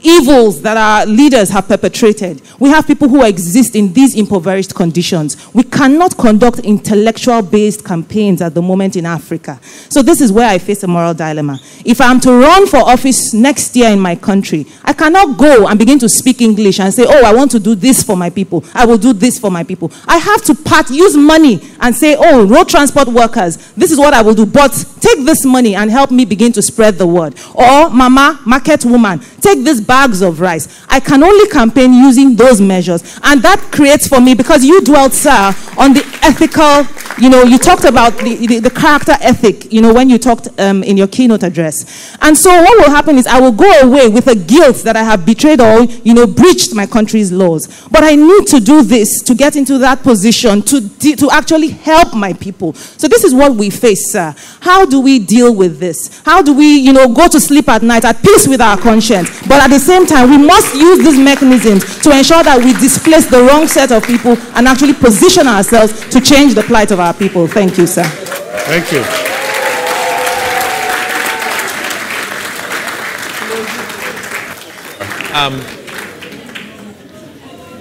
evils that our leaders have perpetrated, we have people who exist in these impoverished conditions. We cannot conduct intellectual-based campaigns at the moment in Africa. So this is where I face a moral dilemma. If I'm to run for office next year in my country, I cannot go and begin to speak English and say, oh, I want to do this for my people. I will do this for my people. I have to use money and say, oh, road transport workers, this is what I will do. But take this money and help me begin to spread the word. Or, mama, market woman, take these bags of rice. I can only campaign using those measures. And that creates for me, because you dwelt, sir, on the ethical, you talked about the character ethic, when you talked in your keynote address. And so what will happen is I will go away with a guilt that I have betrayed or, breached my country's laws. But I need to do this to get into that position to actually help my people. So this is what we face, sir. How do we deal with this? How do we, go to sleep at night at peace with our conscience? But at the same time, we must use these mechanisms to ensure that we displace the wrong set of people and actually position ourselves to change the plight of our people. Thank you, sir. Thank you.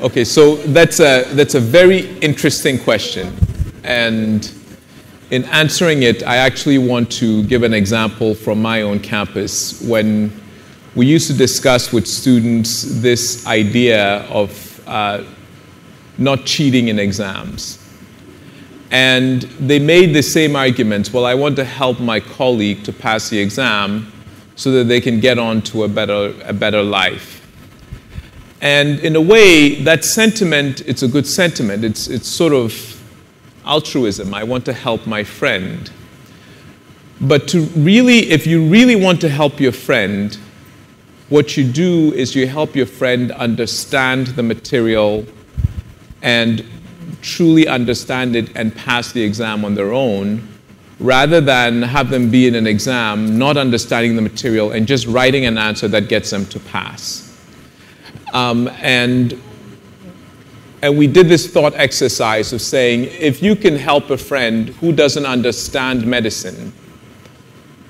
Okay, so that's a very interesting question. And in answering it, I actually want to give an example from my own campus when we used to discuss with students this idea of not cheating in exams. And they made the same arguments. Well, I want to help my colleague to pass the exam so that they can get on to a better life. And in a way, that sentiment, it's a good sentiment. It's sort of altruism. I want to help my friend. But if you really want to help your friend, what you do is you help your friend understand the material and truly understand it and pass the exam on their own, rather than have them be in an exam not understanding the material and just writing an answer that gets them to pass. And we did this thought exercise of saying, if you can help a friend who doesn't understand medicine,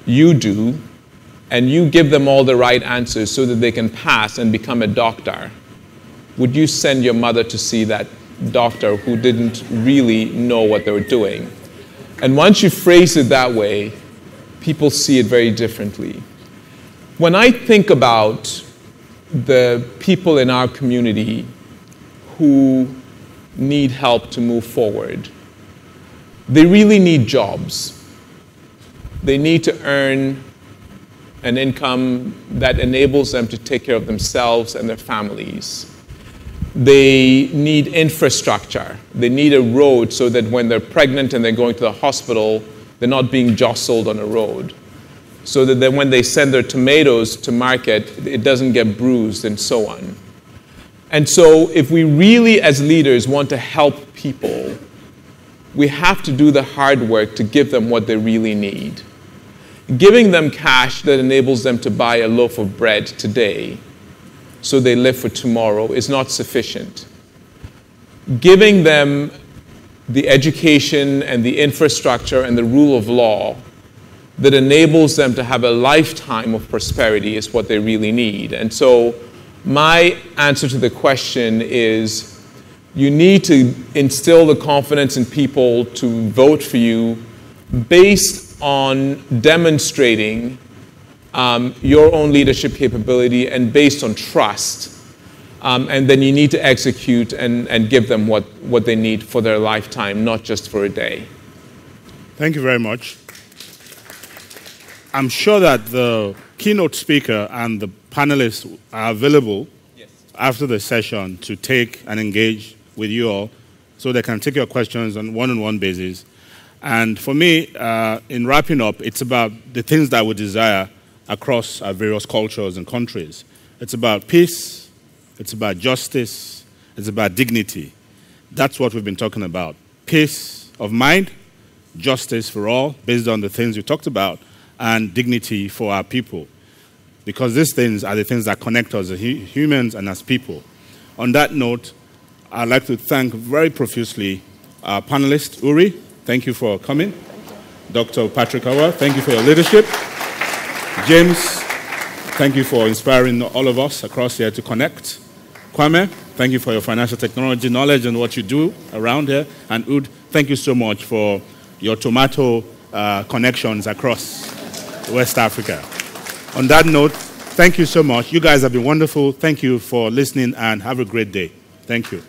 you do, and you give them all the right answers so that they can pass and become a doctor, would you send your mother to see that doctor who didn't really know what they were doing? And once you phrase it that way, people see it very differently. When I think about the people in our community who need help to move forward. They really need jobs. They need to earn an income that enables them to take care of themselves and their families. They need infrastructure. They need a road so that when they're pregnant and they're going to the hospital, they're not being jostled on a road. So that then when they send their tomatoes to market, it doesn't get bruised and so on. And so if we really, as leaders, want to help people, we have to do the hard work to give them what they really need. Giving them cash that enables them to buy a loaf of bread today so they live for tomorrow is not sufficient. Giving them the education and the infrastructure and the rule of law that enables them to have a lifetime of prosperity is what they really need. And so my answer to the question is you need to instill the confidence in people to vote for you based on demonstrating your own leadership capability and based on trust. And then you need to execute and give them what they need for their lifetime, not just for a day. Thank you very much. I'm sure that the keynote speaker and the panelists are available after the session to take and engage with you all so they can take your questions on one-on-one basis. And for me, in wrapping up, it's about the things that we desire across our various cultures and countries. It's about peace, it's about justice, it's about dignity. That's what we've been talking about. Peace of mind, justice for all, based on the things we talked about, and dignity for our people. Because these things are the things that connect us as humans and as people. On that note, I'd like to thank very profusely our panelist, Oury. Thank you for coming. Dr. Patrick Awuah, thank you for your leadership. James, thank you for inspiring all of us across here to connect. Kwame, thank you for your financial technology knowledge and what you do around here. And Oude, thank you so much for your tomato connections across West Africa. On that note, thank you so much. You guys have been wonderful. Thank you for listening and have a great day. Thank you.